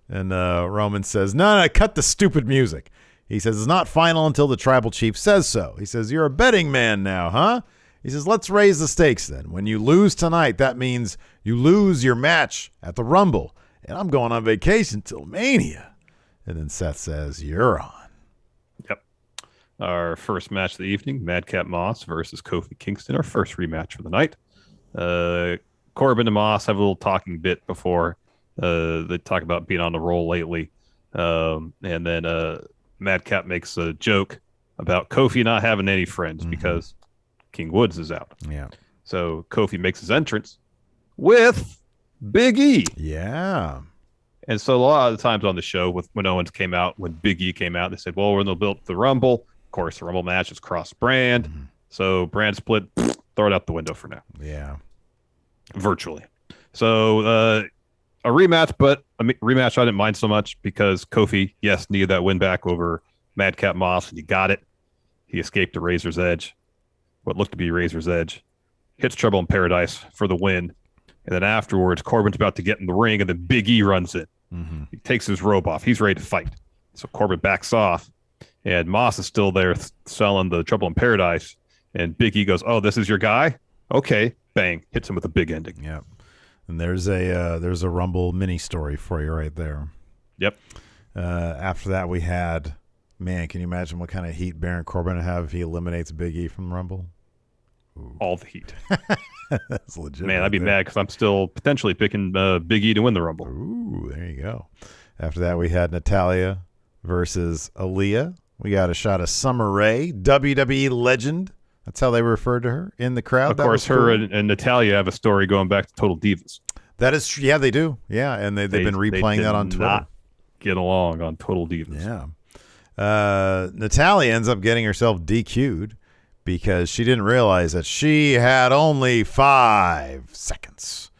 And Roman says, no, cut the stupid music. He says, "It's not final until the tribal chief says so." He says, "You're a betting man now, huh?" He says, "Let's raise the stakes then. When you lose tonight, that means you lose your match at the Rumble. And I'm going on vacation till Mania." And then Seth says, "You're on." Yep. Our first match of the evening, Madcap Moss versus Kofi Kingston, our first rematch for the night. Corbin and Moss have a little talking bit before they talk about being on the roll lately. And then Madcap makes a joke about Kofi not having any friends because King Woods is out. Yeah. So Kofi makes his entrance with Big E. Yeah. And so a lot of the times on the show, when Owens came out, when Big E came out, they said, well, we're going to build the Rumble. Of course, the Rumble match is cross-brand. So brand split, throw it out the window for now. Yeah. Virtually. So a rematch, but a rematch I didn't mind so much because Kofi, yes, needed that win back over Madcap Moss, and he got it. He escaped to Razor's Edge, what looked to be Razor's Edge, hits Trouble in Paradise for the win. And then afterwards, Corbin's about to get in the ring, and then Big E runs in. He takes his robe off. He's ready to fight. So Corbin backs off, and Moss is still there selling the Trouble in Paradise. And Big E goes, "Oh, this is your guy? Okay." Bang. Hits him with a big ending. Yep. And there's a Rumble mini story for you right there. Yep. After that, we had, man, can you imagine what kind of heat Baron Corbin would have if he eliminates Big E from Rumble? Ooh. All the heat. That's legit. Man, I'd be mad because I'm still potentially picking Big E to win the Rumble. Ooh, there you go. After that, we had Natalya versus Aaliyah. We got a shot of Summer Rae, WWE legend. That's how they referred to her in the crowd. Of course, her and Natalya have a story going back to Total Divas. That is true. Yeah, they do. Yeah, and they've been replaying that on Twitter. Not get along on Total Divas. Yeah. Natalya ends up getting herself DQ'd because she didn't realize that she had only 5 seconds.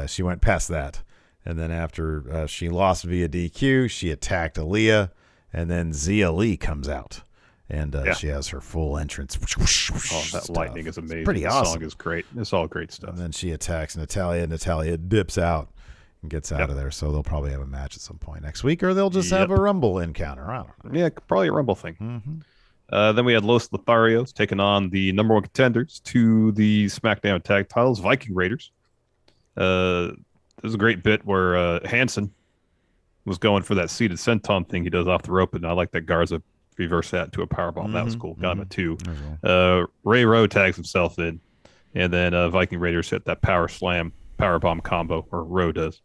She went past that. And then after she lost via DQ, she attacked Aaliyah. And then Zia Lee comes out. And she has her full entrance. Oh, that lightning is amazing. Pretty awesome. The song is great. It's all great stuff. And then she attacks Natalia. Natalia dips out and gets out of there. So they'll probably have a match at some point next week, or they'll just have a Rumble encounter. I don't know. Yeah, probably a Rumble thing. Then we had Los Lotharios taking on the number one contenders to the SmackDown tag titles, Viking Raiders. There's a great bit where Hansen was going for that seated senton thing he does off the rope, and I like that Garza reversed that to a powerbomb. That was cool. Got him at 2. Ray Rowe tags himself in, and then Viking Raiders hit that power slam, powerbomb combo, or Rowe does,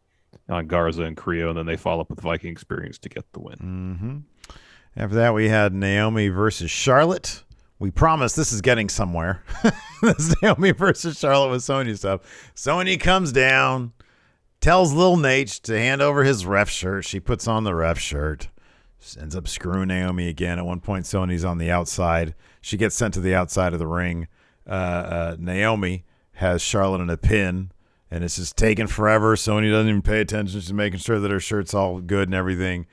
on Garza and Creo, and then they follow up with Viking Experience to get the win. After that, we had Naomi versus Charlotte. We promised this is getting somewhere. This Naomi versus Charlotte with Sonya stuff. Sonya comes down, tells Lil Nate to hand over his ref shirt. She puts on the ref shirt. Ends up screwing Naomi again. At one point, Sonya's on the outside. She gets sent to the outside of the ring. Naomi has Charlotte in a pin, and it's just taking forever. Sonya doesn't even pay attention. She's making sure that her shirt's all good and everything.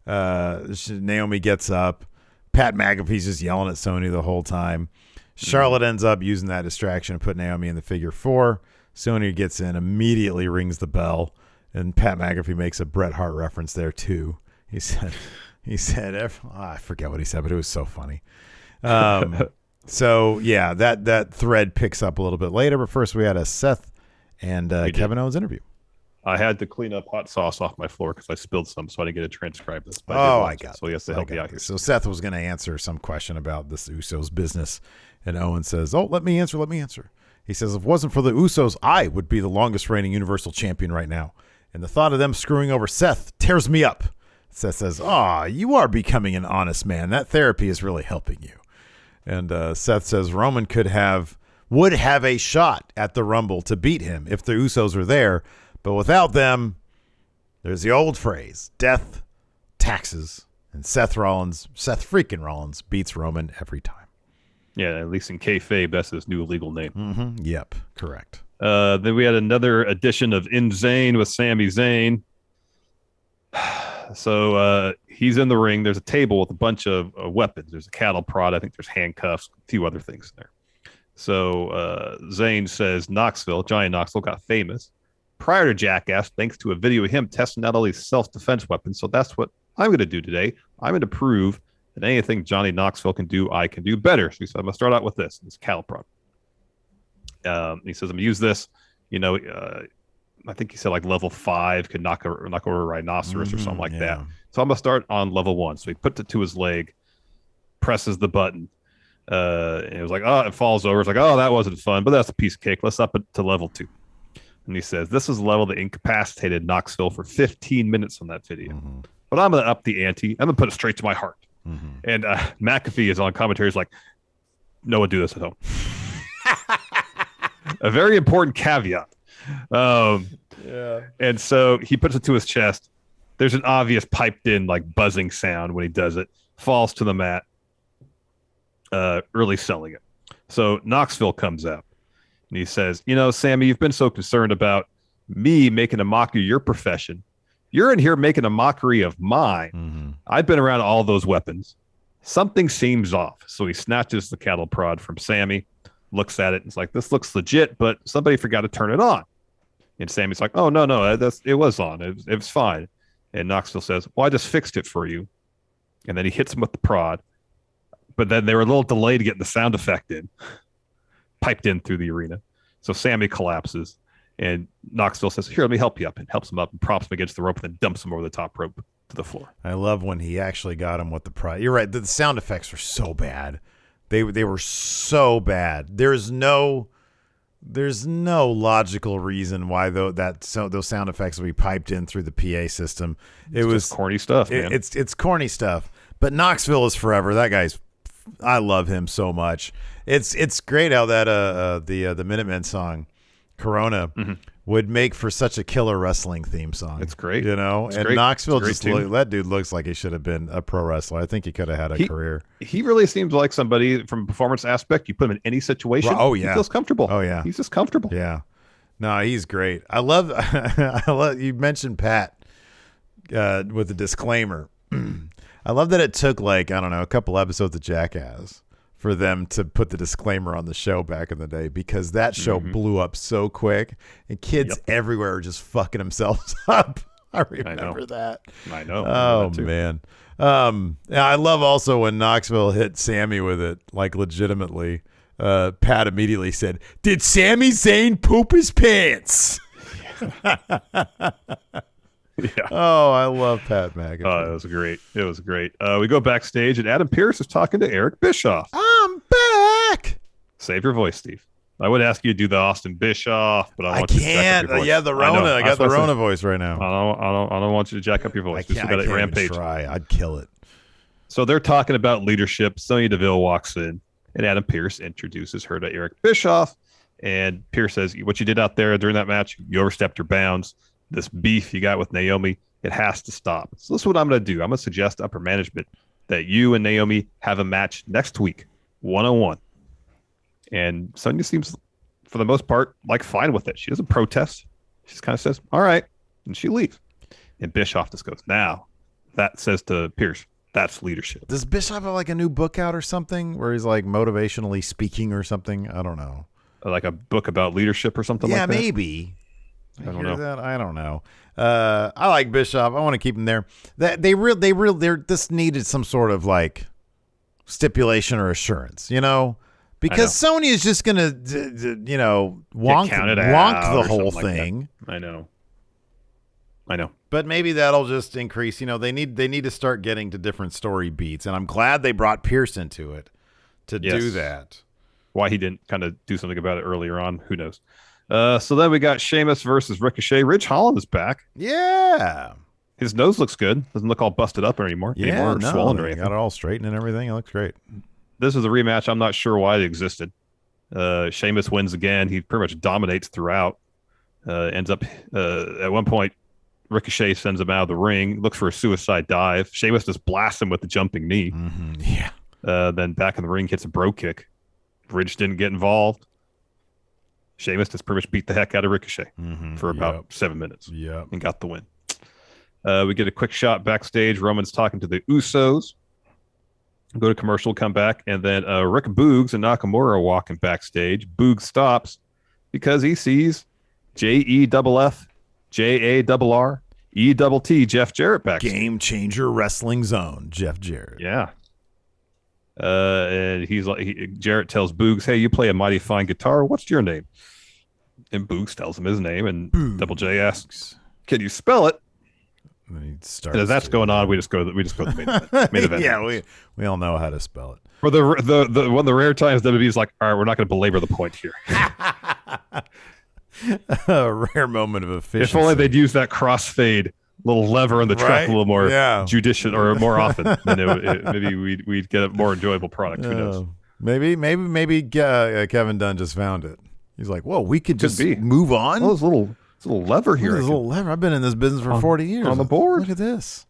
Naomi gets up. Pat McAfee's just yelling at Sonya the whole time. Charlotte ends up using that distraction to put Naomi in the figure 4. Sonya gets in, immediately rings the bell, and Pat McAfee makes a Bret Hart reference there too. He said, I forget what he said, but it was so funny. So yeah, that thread picks up a little bit later, but first we had a Seth and Kevin Owens interview. I had to clean up hot sauce off my floor because I spilled some, so I didn't get to transcribe this. But I got it. So he has to help me out here. So Seth was going to answer some question about this Usos business, and Owens says, "Oh, let me answer. He says, if it wasn't for the Usos, I would be the longest reigning Universal Champion right now. And the thought of them screwing over Seth tears me up." Seth says, you are becoming an honest man. That therapy is really helping you. And Seth says Roman would have a shot at the Rumble to beat him if the Usos were there. But without them, there's the old phrase, death, taxes, and Seth freaking Rollins beats Roman every time. Yeah, at least in kayfabe, that's his new legal name. Yep, correct. Then we had another edition of In Zayn with Sami Zayn. So he's in the ring. There's a table with a bunch of weapons. There's a cattle prod. I think there's handcuffs, a few other things in there. So Zayn says Johnny Knoxville got famous prior to Jackass thanks to a video of him testing out all these self-defense weapons. So that's what I'm going to do today. I'm going to prove that anything Johnny Knoxville can do, I can do better. So he said, I'm going to start out with this cattle prod. He says, I'm going to use this. I think he said like level 5 could knock over a rhinoceros or something like that. So I'm going to start on level 1. So he puts it to his leg, presses the button. And it was like, it falls over. It's like, that wasn't fun, but that's a piece of cake. Let's up it to level 2. And he says, this is the level that incapacitated Knoxville for 15 minutes on that video. But I'm going to up the ante. I'm going to put it straight to my heart. And McAfee is on commentary. He's like, no one do this at home. A very important caveat. And so he puts it to his chest. There's an obvious piped in like buzzing sound when he does it. Falls to the mat. Really selling it. So Knoxville comes out. And he says, Sammy, you've been so concerned about me making a mockery of your profession. You're in here making a mockery of mine. I've been around all those weapons. Something seems off. So he snatches the cattle prod from Sammy, looks at it, and is like, this looks legit, but somebody forgot to turn it on. And Sammy's like, oh, no, it was on. It was fine. And Knoxville says, well, I just fixed it for you. And then he hits him with the prod. But then they were a little delayed getting the sound effect in. Piped in through the arena. So Sammy collapses, and Knoxville says, here, let me help you up, and helps him up and props him against the rope and then dumps him over the top rope to the floor. I love when he actually got him with the prod. You're right. The sound effects were so bad. They were so bad. There's no logical reason why those sound effects would be piped in through the PA system. It was corny stuff, man. It's corny stuff. But Knoxville is forever. That guy's, I love him so much. It's great how that the Minutemen song Corona would make for such a killer wrestling theme song. It's great, It's and great. Knoxville that dude looks like he should have been a pro wrestler. I think he could have had a career. He really seems like somebody from a performance aspect. You put him in any situation, he feels comfortable. Oh yeah, he's just comfortable. Yeah, no, he's great. I love you mentioned Pat with the disclaimer. I love that it took like, I don't know, a couple episodes of Jackass for them to put the disclaimer on the show back in the day, because that show blew up so quick and kids everywhere are just fucking themselves up. I remember that. I know. Oh, man. Yeah, I love also when Knoxville hit Sammy with it, like legitimately. Pat immediately said, "Did Sami Zayn poop his pants?" Yeah. Oh, I love Pat McAfee. Oh, it was great. It was great. We go backstage, and Adam Pearce is talking to Eric Bischoff. I'm back. Save your voice, Steve. I would ask you to do the Austin Bischoff, but I want can't. you to jack up your voice. Yeah, the Rona. I got the Rona voice right now. I don't want you to jack up your voice. I can't Rampage. Even try. I'd kill it. So they're talking about leadership. Sonya Deville walks in, and Adam Pearce introduces her to Eric Bischoff. And Pearce says, "What you did out there during that match, you overstepped your bounds. This beef you got with Naomi, it has to stop. So this is what I'm going to do. I'm going to suggest upper management that you and Naomi have a match next week, 1-on-1. And Sonya seems, for the most part, like fine with it. She doesn't protest. She just kind of says, all right. And she leaves. And Bischoff just goes, now, that says to Pearce, that's leadership. Does Bischoff have like a new book out or something where he's like motivationally speaking or something? I don't know. Like a book about leadership or something like that? Yeah, maybe. I don't know. That? I don't know. I like Bischoff. I want to keep him there. This needed some sort of like stipulation or assurance, because Sony is just gonna, wonk the whole thing. Like I know. But maybe that'll just increase. They need to start getting to different story beats, and I'm glad they brought Pearce into it to do that. Why he didn't kind of do something about it earlier on, who knows? So then we got Sheamus versus Ricochet. Ridge Holland is back. Yeah. His nose looks good. Doesn't look all busted up anymore. Yeah, swollen or anything. Got it all straightened and everything. It looks great. This is a rematch. I'm not sure why it existed. Sheamus wins again. He pretty much dominates throughout. Ends up at one point, Ricochet sends him out of the ring, looks for a suicide dive. Sheamus just blasts him with the jumping knee. Mm-hmm. Yeah. Then back in the ring, hits a bro kick. Ridge didn't get involved. Sheamus just pretty much beat the heck out of Ricochet for about 7 minutes and got the win. We get a quick shot backstage. Roman's talking to the Usos. Go to commercial, come back, and then Rick Boogs and Nakamura are walking backstage. Boogs stops because he sees JEFF, JARR, Jeff Jarrett backstage. Game Changer Wrestling Zone, Jeff Jarrett. Yeah. And he's like, Jarrett tells Boogs, "Hey, you play a mighty fine guitar. What's your name?" And Boogs tells him his name, and Boogs. Double J asks, "Can you spell it?" And he starts. And as that's going on, we just go to the main event. Yeah, we all know how to spell it. For the one of the rare times WWE's like, all right, we're not going to belabor the point here. A rare moment of efficiency. If only they'd use that crossfade little lever in the track a little more judicious or more often, then maybe we'd get a more enjoyable product. Who knows? Maybe Kevin Dunn just found it. He's like, whoa, we could just move on. Oh, there's a little lever here. There's a little lever. I've been in this business for 40 years. On the board. Look at this.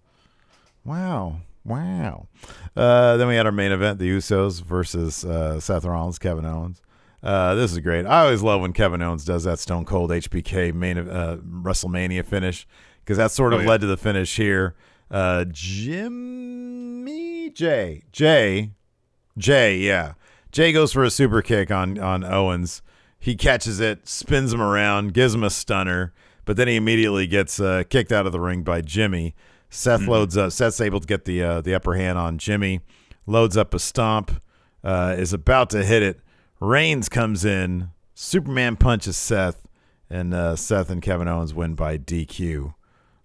Wow. Then we had our main event, the Usos versus Seth Rollins, Kevin Owens. This is great. I always love when Kevin Owens does that Stone Cold HBK main WrestleMania finish, because that sort of led to the finish here. Jimmy Jay goes for a super kick on Owens. He catches it, spins him around, gives him a stunner, but then he immediately gets kicked out of the ring by Jimmy. Seth loads up. Seth's able to get the upper hand on Jimmy, loads up a stomp, is about to hit it. Reigns comes in, Superman punches Seth, and Seth and Kevin Owens win by DQ.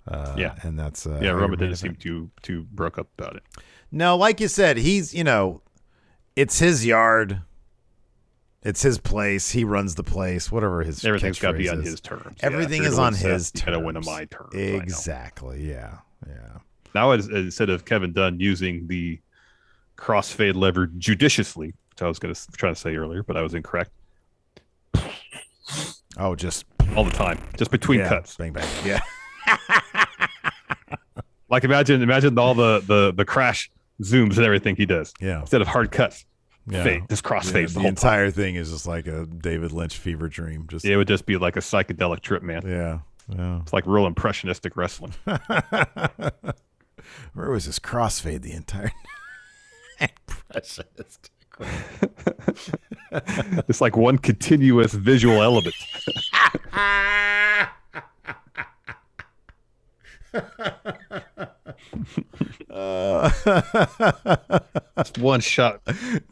And that's Roman didn't seem too broke up about it. No, like you said, he's it's his yard, it's his place. He runs the place. Whatever his everything's got to be on his terms. Everything is on his terms. You got to win on my terms. Exactly. Yeah. Now, instead of Kevin Dunn using the crossfade lever judiciously, which I was going to try to say earlier, but I was incorrect. Oh, just all the time, just between cuts. Bang bang. Yeah. Like imagine all the crash zooms and everything he does. Yeah. Instead of hard cuts, fade, just crossfade. The entire thing is just like a David Lynch fever dream. It would just be like a psychedelic trip, man. Yeah. It's like real impressionistic wrestling. Where was this crossfade the entire impressionist? It's like one continuous visual element. It's one shot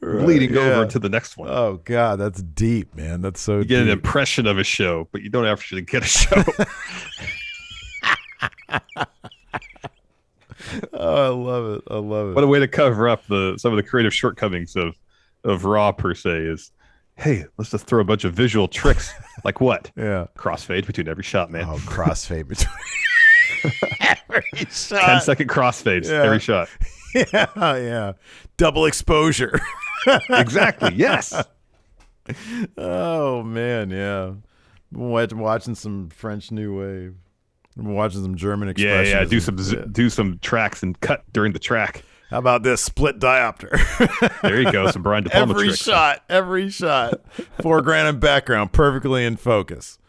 bleeding over into the next one. Oh God, that's deep, man. That's so you get deep. an impression of a show, but you don't actually get a show. Oh, I love it. I love it. What a way to cover up some of the creative shortcomings of Raw per se is, hey, let's just throw a bunch of visual tricks. Like what? Yeah. Crossfade between every shot, man. Oh, crossfade between every shot. 10-second crossfades every shot. Yeah. Double exposure. Exactly. Yes. Oh man, yeah. Watching some French New Wave. I'm watching some German expressions. Yeah. Do some tracks and cut during the track. How about this split diopter? There you go. Some Brian De Palma tricks. Every shot. Foreground and background, perfectly in focus.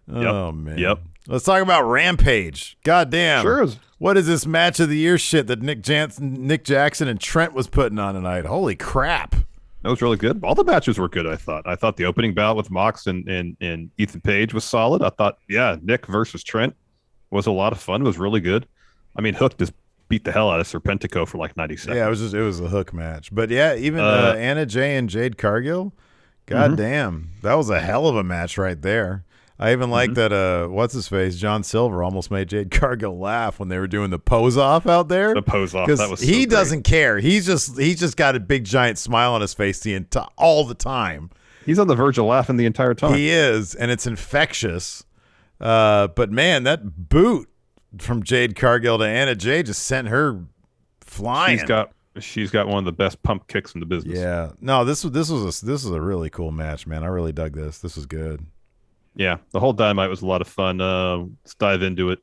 Oh man. Yep. Let's talk about Rampage. God damn. Sure. What is this match of the year shit that Nick Jackson and Trent was putting on tonight? Holy crap. That was really good. All the matches were good, I thought. I thought the opening bout with Mox and Ethan Page was solid. I thought, Nick versus Trent was a lot of fun. It was really good. I mean, Hook just beat the hell out of Serpentico for like 90 seconds. Yeah, it was a Hook match. But yeah, even Anna Jay and Jade Cargill, god damn. That was a hell of a match right there. I even like that what's his face, John Silver almost made Jade Cargill laugh when they were doing the pose off out there. The pose off, that was so he great. Doesn't care. He's just got a big giant smile on his face all the time. He's on the verge of laughing the entire time. He is, and it's infectious. But man, that boot from Jade Cargill to Anna Jay just sent her flying. She's got one of the best pump kicks in the business. Yeah. No, this was a really cool match, man. I really dug this. This was good. Yeah, the whole Dynamite was a lot of fun. Let's dive into it.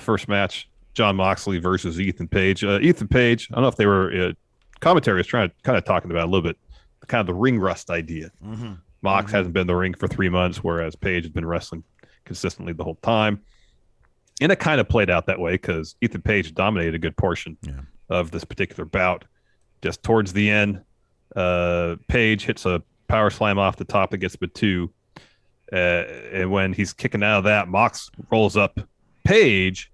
First match, Jon Moxley versus Ethan Page. Ethan Page, I don't know if they were commentary was trying to kind of talking about a little bit, kind of the ring rust idea. Mox hasn't been in the ring for 3 months, whereas Page has been wrestling consistently the whole time. And it kind of played out that way because Ethan Page dominated a good portion of this particular bout. Just towards the end, Page hits a power slam off the top that gets him a 2. And when he's kicking out of that, Mox rolls up Page,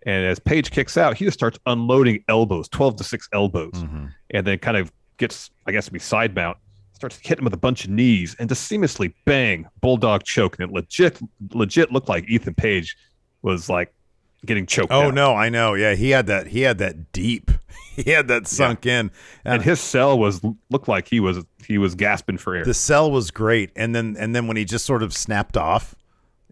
and as Page kicks out, he just starts unloading elbows, 12-6 elbows, and then kind of gets, I guess, to be side mount, starts hitting him with a bunch of knees, and just seamlessly bang, bulldog choke, and it legit looked like Ethan Page was like getting choked out. Oh no, I know. Yeah, he had that deep. He had that sunk in, and his cell looked like he was gasping for air. The cell was great, and then when he just sort of snapped off,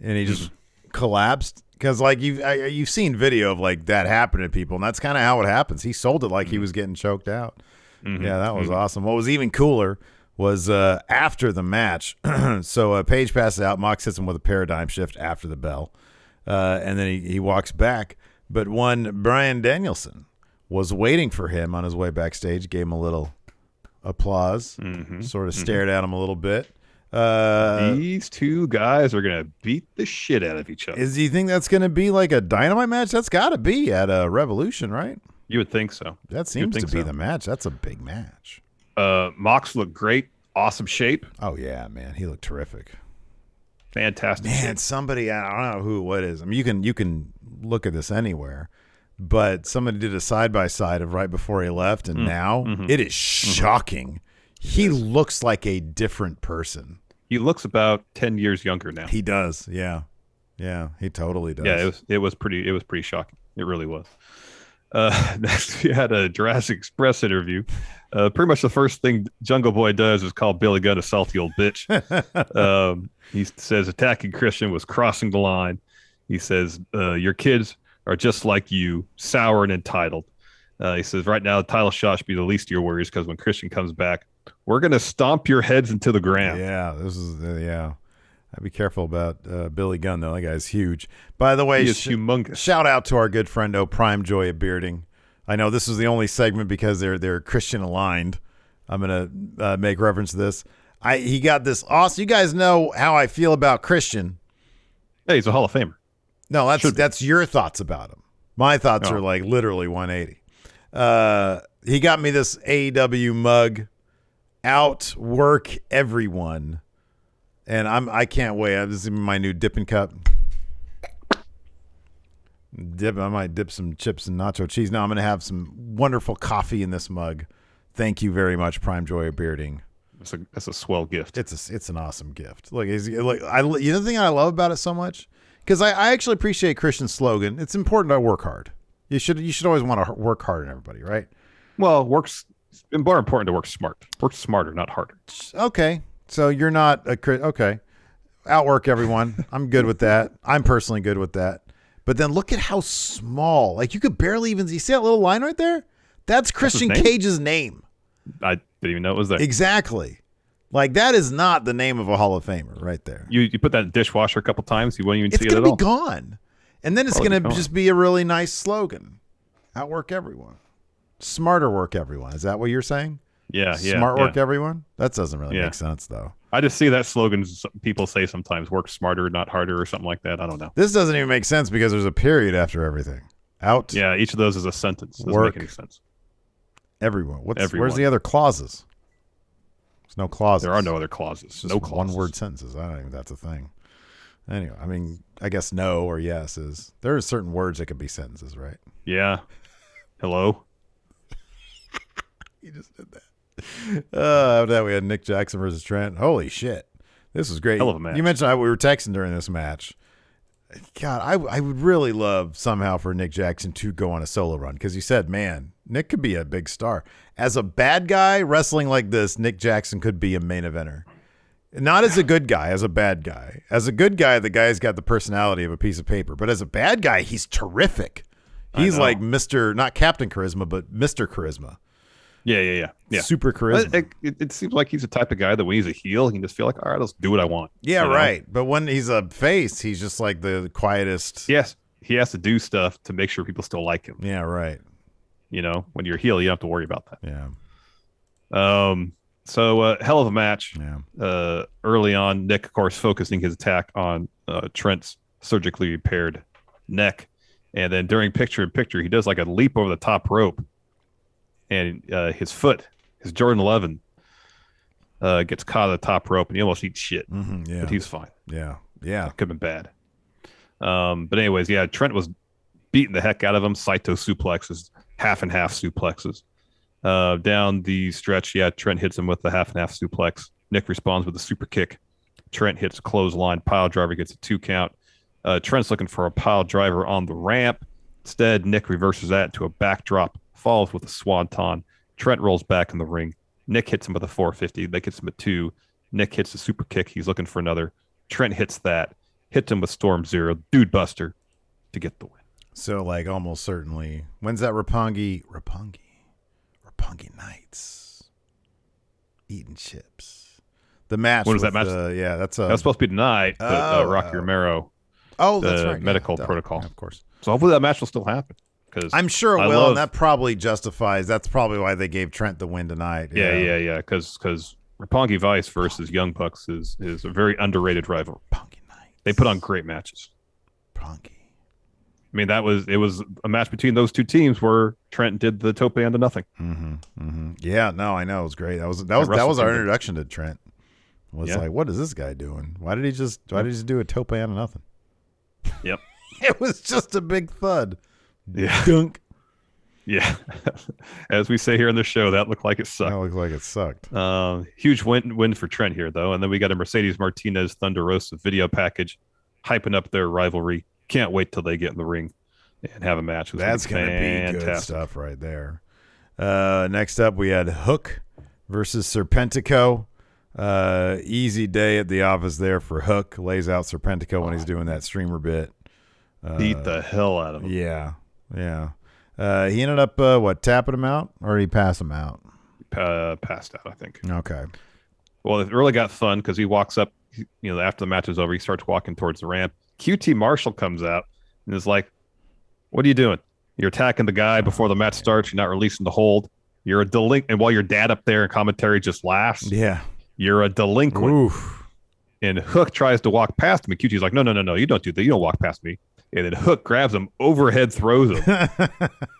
and he just collapsed, because like you've seen video of like that happen to people, and that's kind of how it happens. He sold it like he was getting choked out. Yeah, that was awesome. What was even cooler was after the match. So Page passes out, Mox hits him with a paradigm shift after the bell, and then he walks back. But one Bryan Danielson was waiting for him on his way backstage, gave him a little applause, sort of stared at him a little bit. These two guys are going to beat the shit out of each other. Do you think that's going to be like a Dynamite match? That's got to be at Revolution, right? You would think so. That seems to be the match. That's a big match. Mox looked great. Awesome shape. Oh, yeah, man. He looked terrific. Fantastic. Man, shape. somebody, I don't know what is. I mean, you can look at this anywhere, but somebody did a side-by-side of right before he left and now. It is shocking. He looks like a different person. He looks about 10 years younger now. He does. Yeah. Yeah, he totally does. Yeah, it was pretty shocking. It really was. Next, we had a Jurassic Express interview. Pretty much the first thing Jungle Boy does is call Billy Gunn a salty old bitch. He says attacking Christian was crossing the line. He says, your kids are just like you, sour and entitled. He says, right now, the title shot should be the least of your worries because when Christian comes back, we're going to stomp your heads into the ground. Yeah, this is, I'd be careful about Billy Gunn, though. That guy's huge. By the way, he is humongous. Shout out to our good friendo, Prime Joy of Bearding. I know this is the only segment because they're Christian aligned. I'm going to make reference to this. He got this awesome. You guys know how I feel about Christian. Hey, he's a Hall of Famer. No, that's your thoughts about him. My thoughts are like literally 180. He got me this AEW mug. Outwork everyone. And I can't wait. This is my new dipping cup. I might dip some chips and nacho cheese. Now I'm going to have some wonderful coffee in this mug. Thank you very much, Prime Joy of Bearding. That's a swell gift. It's an awesome gift. Look, you know the thing I love about it so much, because I actually appreciate Christian's slogan. It's important to work hard. You should always want to work hard on everybody, right? Well, it's more important to work smart. Work smarter, not harder. Okay, so you're not okay. Outwork everyone. I'm good with that. I'm personally good with that. But then look at how small. Like you could barely even you see that little line right there. That's Christian Cage's name. I didn't even know it was there. Exactly. Like that is not the name of a Hall of Famer right there. You put that in the dishwasher a couple times, you won't even see it at all. It's going to be gone. And then it's going to just be a really nice slogan. Outwork everyone. Smarter work everyone. Is that what you're saying? Yeah. Smart work everyone? That doesn't really make sense though. I just see that slogan people say sometimes, work smarter, not harder, or something like that. I don't know. This doesn't even make sense because there's a period after everything. Yeah, each of those is a sentence. Doesn't make any sense. Everyone. Where's the other clauses? There's no clauses. There are no other clauses. No clauses. One-word sentences. I don't think that's a thing. Anyway, I mean, I guess no or yes is. There are certain words that could be sentences, right? Yeah. Hello? You just did that. After that, we had Nick Jackson versus Trent. Holy shit. This was great. Hell of a match. You mentioned we were texting during this match. God, I would really love somehow for Nick Jackson to go on a solo run because you said, man, Nick could be a big star. As a bad guy wrestling like this, Nick Jackson could be a main eventer. Not as a good guy, as a bad guy. As a good guy, the guy's got the personality of a piece of paper. But as a bad guy, he's terrific. He's like Mr. not Captain Charisma, but Mr. Charisma. Yeah. Super charisma. It seems like he's the type of guy that when he's a heel, he can just feel like, all right, let's do what I want. Yeah, right. But when he's a face, he's just like the quietest. Yes, he has to do stuff to make sure people still like him. Yeah, right. You know, when you're a heel, you don't have to worry about that. Yeah. So hell of a match. Yeah. Early on, Nick, of course, focusing his attack on Trent's surgically repaired neck. And then during picture-in-picture, he does like a leap over the top rope. And his foot, his Jordan 11, gets caught on the top rope, and he almost eats shit. Mm-hmm, but he's fine. Yeah. It could have been bad. But anyways, Trent was beating the heck out of him. Saito suplexes, half and half suplexes. Down the stretch, Trent hits him with the half and half suplex. Nick responds with a super kick. Trent hits a clothesline. Pile driver gets a 2 count. Trent's looking for a pile driver on the ramp. Instead, Nick reverses that to a backdrop. Falls with a swanton. Trent rolls back in the ring. Nick hits him with a 450. Nick hits him with 2. Nick hits a super kick. He's looking for another. Trent hits that. Hits him with Storm Zero. Dude Buster to get the win. So, like, almost certainly. When's that Roppongi Nights. Eating chips. The match. When was that match? That's supposed to be tonight, but Rocky Romero. Oh, that's right. Medical protocol. Yeah, of course. So hopefully that match will still happen. I'm sure it will, and that probably justifies. That's probably why they gave Trent the win tonight. Yeah. Because Roppongi Vice versus Young Bucks is a very underrated rivalry. They put on great matches. Roppongi. I mean, it was a match between those two teams where Trent did the tope into nothing. Yeah, no, I know it was great. That was our introduction to Trent. Like, what is this guy doing? Why did he just do a tope into nothing? Yep. It was just a big thud. Yeah. Dunk. Yeah. As we say here on the show, that looked like it sucked. That looked like it sucked. Huge win for Trent here, though. And then we got a Mercedes Martinez Thunder Rosa video package hyping up their rivalry. Can't wait till they get in the ring and have a match. That's going to be good stuff right there. Next up, we had Hook versus Serpentico. Easy day at the office there for Hook. Lays out Serpentico when he's doing that streamer bit. Beat the hell out of him. Yeah. He ended up tapping him out, or did he pass him out? Passed out, I think. Okay. Well, it really got fun because he walks up. After the match is over, he starts walking towards the ramp. QT Marshall comes out and is like, "What are you doing? You're attacking the guy before the match starts. You're not releasing the hold. You're a delinquent." And while your dad up there in commentary just laughs, you're a delinquent. Oof. And Hook tries to walk past him, and QT's like, "No, you don't do that. You don't walk past me." And then Hook grabs him, overhead throws him,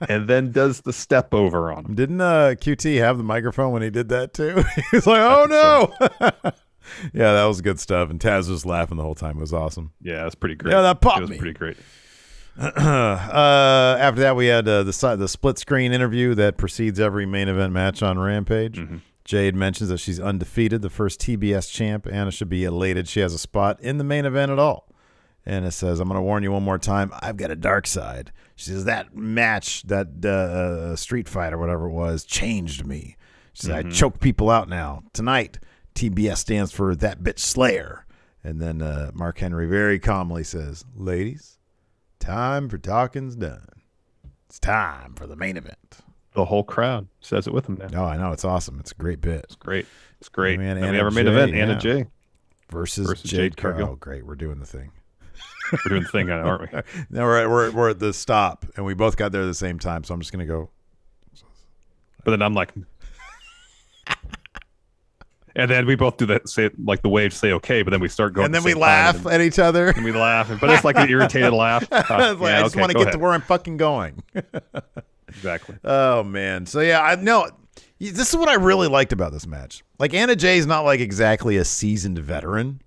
and then does the step over on him. Didn't QT have the microphone when he did that too? He's like, oh no. Yeah, that was good stuff. And Taz was laughing the whole time. It was awesome. Yeah, that's pretty great. Yeah, that popped me. It was pretty great. After that, we had the split screen interview that precedes every main event match on Rampage. Mm-hmm. Jade mentions that she's undefeated, the first TBS champ. Anna should be elated she has a spot in the main event at all. Anna says, I'm going to warn you one more time. I've got a dark side. She says, that match, that street fight or whatever it was, changed me. She says, I choke people out now. Tonight, TBS stands for that bitch Slayer. And then Mark Henry very calmly says, ladies, time for talking's done. It's time for the main event. The whole crowd says it with him now. Oh, I know. It's awesome. It's a great bit. It's great. It's great. Man, and we have our main event, Anna Jay. Versus Jade Cargill. Oh, great. We're doing the thing. We're doing the thing, aren't we? No, we're at the stop, and we both got there at the same time, so I'm just going to go. But then I'm like... And then we both do that, say like the wave, say okay, but then we start going. And then we laugh at each other. And we laugh, but it's like an irritated laugh. I just want to get to where I'm fucking going. Exactly. Oh man. So yeah, I know this is what I really liked about this match. Like Anna Jay is not like exactly a seasoned veteran,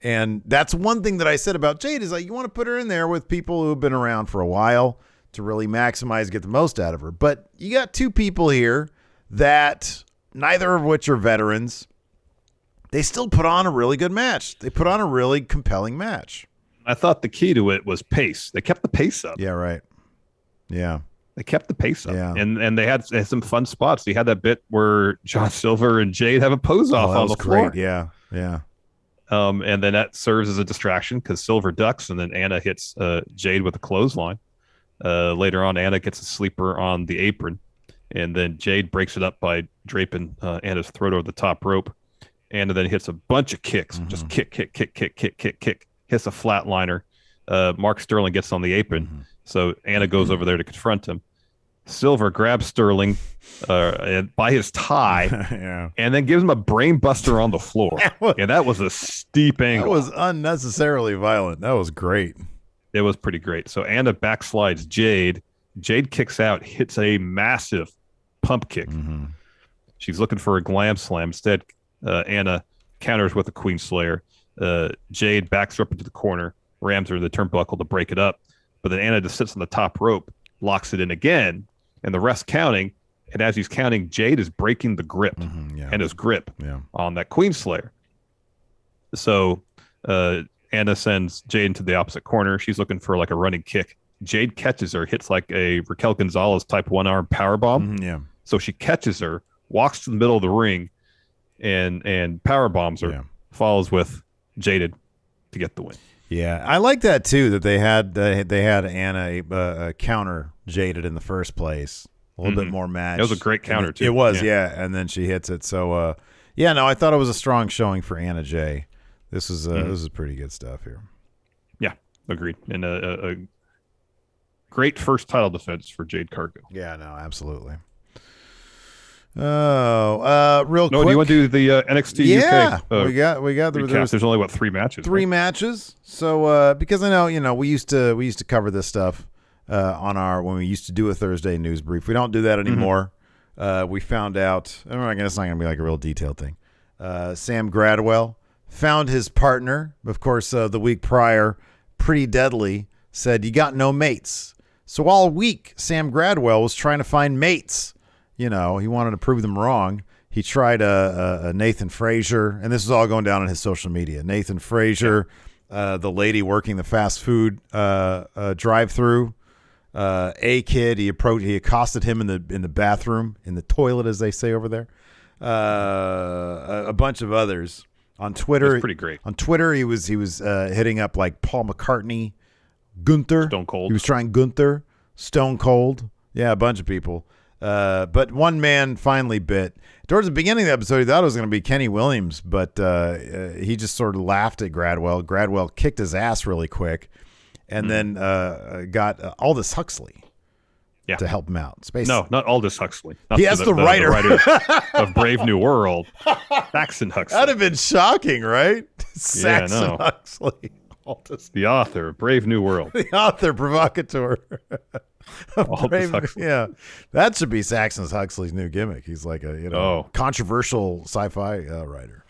and that's one thing that I said about Jade is like you want to put her in there with people who have been around for a while to really maximize, get the most out of her. But you got two people here that neither of which are veterans. They still put on a really good match. They put on a really compelling match. I thought the key to it was pace. They kept the pace up. Yeah, right. Yeah. They kept the pace up. Yeah. And they had some fun spots. They had that bit where John Silver and Jade have a pose off on the floor. Great. Yeah. Yeah. And then that serves as a distraction because Silver ducks and then Anna hits Jade with a clothesline. Later on, Anna gets a sleeper on the apron. And then Jade breaks it up by draping Anna's throat over the top rope. And then hits a bunch of kicks. Just kick. Hits a flatliner. Mark Sterling gets on the apron. So Anna goes over there to confront him. Silver grabs Sterling by his tie yeah. and then gives him a brain buster on the floor. And that was a steep angle. That was unnecessarily violent. That was great. It was pretty great. So Anna backslides Jade. Jade kicks out, hits a massive pump kick. She's looking for a glam slam. Instead, Anna counters with a Queen Slayer. Jade backs her up into the corner, rams her to the turnbuckle to break it up. But then Anna just sits on the top rope, locks it in again, and the rest counting. And as he's counting, Jade is breaking the grip and his grip on that Queen Slayer. So Anna sends Jade into the opposite corner. She's looking for like a running kick. Jade catches her, hits like a Raquel Gonzalez type one-arm powerbomb. So she catches her, walks to the middle of the ring, and power bombs her, follows with Jaded to get the win. Yeah, I like that too. That they had Anna counter Jaded in the first place. A little bit more match. It was a great counter too. It was, and then she hits it. So I thought it was a strong showing for Anna Jay. This is pretty good stuff here. Yeah, agreed. And a great first title defense for Jade Cargill. Yeah, no, absolutely. Real quick. No, do you want to do the NXT UK? We got the recap. There's only 3 matches. Three matches. So because I know we used to cover this stuff when we used to do a Thursday news brief. We don't do that anymore. We found out. I guess it's not gonna be like a real detailed thing. Sam Gradwell found his partner. Of course, the week prior, Pretty Deadly said you got no mates. So all week, Sam Gradwell was trying to find mates. He wanted to prove them wrong. He tried a Nathan Frazier, and this is all going down on his social media. Nathan Frazier, the lady working the fast food drive-through, a kid. He accosted him in the bathroom, in the toilet, as they say over there. A bunch of others on Twitter. That's pretty great. On Twitter, he was hitting up like Paul McCartney, Gunther. Stone Cold. He was trying Gunther, Stone Cold. Yeah, a bunch of people. But one man finally bit. Towards the beginning of the episode, he thought it was going to be Kenny Williams, but he just sort of laughed at Gradwell. Gradwell kicked his ass really quick, and then got Aldous Huxley to help him out. No, not Aldous Huxley. He has the writer of Brave New World, Saxon Huxley. That'd have been shocking, right? Saxon Huxley. The author, Brave New World. The author provocateur. Yeah, that should be Saxon's Huxley's new gimmick. He's like a controversial sci-fi writer.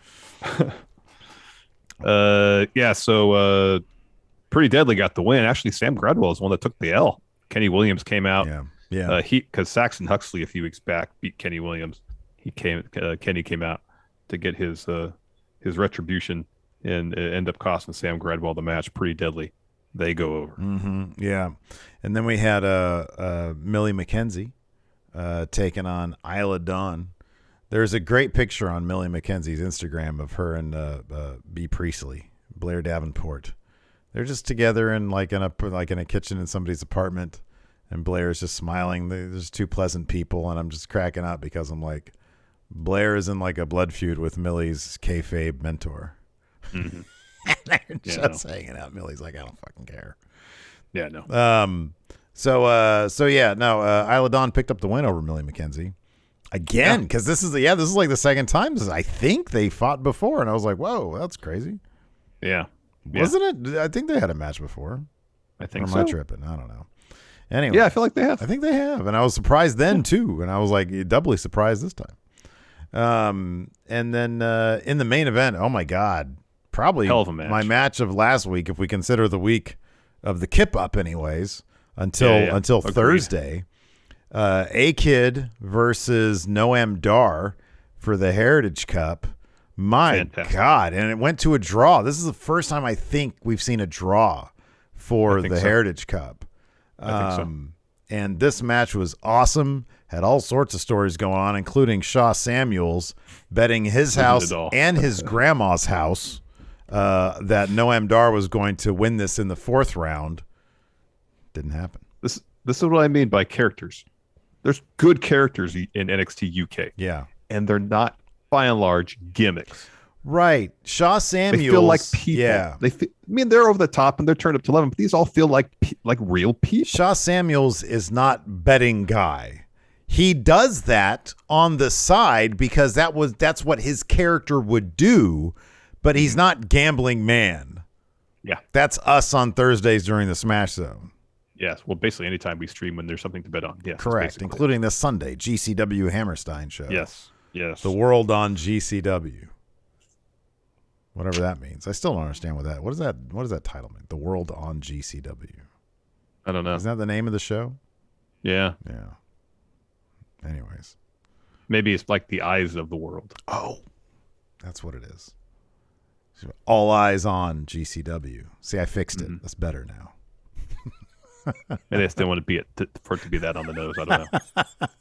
So Pretty Deadly got the win. Actually, Sam Gradwell is one that took the L. Kenny Williams came out. Yeah. Because Saxon Huxley a few weeks back beat Kenny Williams. Kenny came out to get his retribution and end up costing Sam Gradwell the match. Pretty Deadly. They go over. Mm-hmm. Yeah. And then we had Millie McKenzie taking on Isla Dawn. There's a great picture on Millie McKenzie's Instagram of her and B. Priestley, Blair Davenport. They're just together in a kitchen in somebody's apartment, and Blair's just smiling. There's two pleasant people, and I'm just cracking up because I'm like, Blair is in like a blood feud with Millie's kayfabe mentor. Mm-hmm. They're just hanging out. Millie's like, I don't fucking care. Yeah, no. Isla Dawn picked up the win over Millie McKenzie again, because this is like the second time I think they fought before, and I was like, whoa, that's crazy. Yeah. Wasn't it? I think they had a match before. I think so. Or am I tripping? I don't know. Anyway. Yeah, I feel like they have. I think they have, and I was surprised then too, and I was like doubly surprised this time. And then in the main event, oh my God. Probably hell of a match. My match of last week, if we consider the week of the kip up anyways, until Thursday. A-Kid versus Noam Dar for the Heritage Cup. My God. And it went to a draw. This is the first time I think we've seen a draw for the Heritage Cup. I think so. And this match was awesome. Had all sorts of stories going on, including Shaw Samuels betting his house and his grandma's house that Noam Dar was going to win this in the fourth round. Didn't happen. This is what I mean by characters. There's good characters in NXT UK. Yeah. And they're not, by and large, gimmicks. Right. Shaw Samuels. They feel like people. Yeah. They're over the top and they're turned up to 11, but these all feel like real people. Shaw Samuels is not betting guy. He does that on the side because that's what his character would do, but he's not gambling man. Yeah. That's us on Thursdays during the Smash Zone. Yes. Well, basically anytime we stream when there's something to bet on. Yes. Correct. Including this Sunday, GCW Hammerstein show. Yes. The World on GCW. Whatever that means. I still don't understand what does that title mean? The World on GCW. I don't know. Isn't that the name of the show? Yeah. Yeah. Anyways. Maybe it's like the eyes of the world. Oh. That's what it is. All eyes on GCW. See, I fixed it. That's better now. Maybe I still want for it to be that on the nose. I don't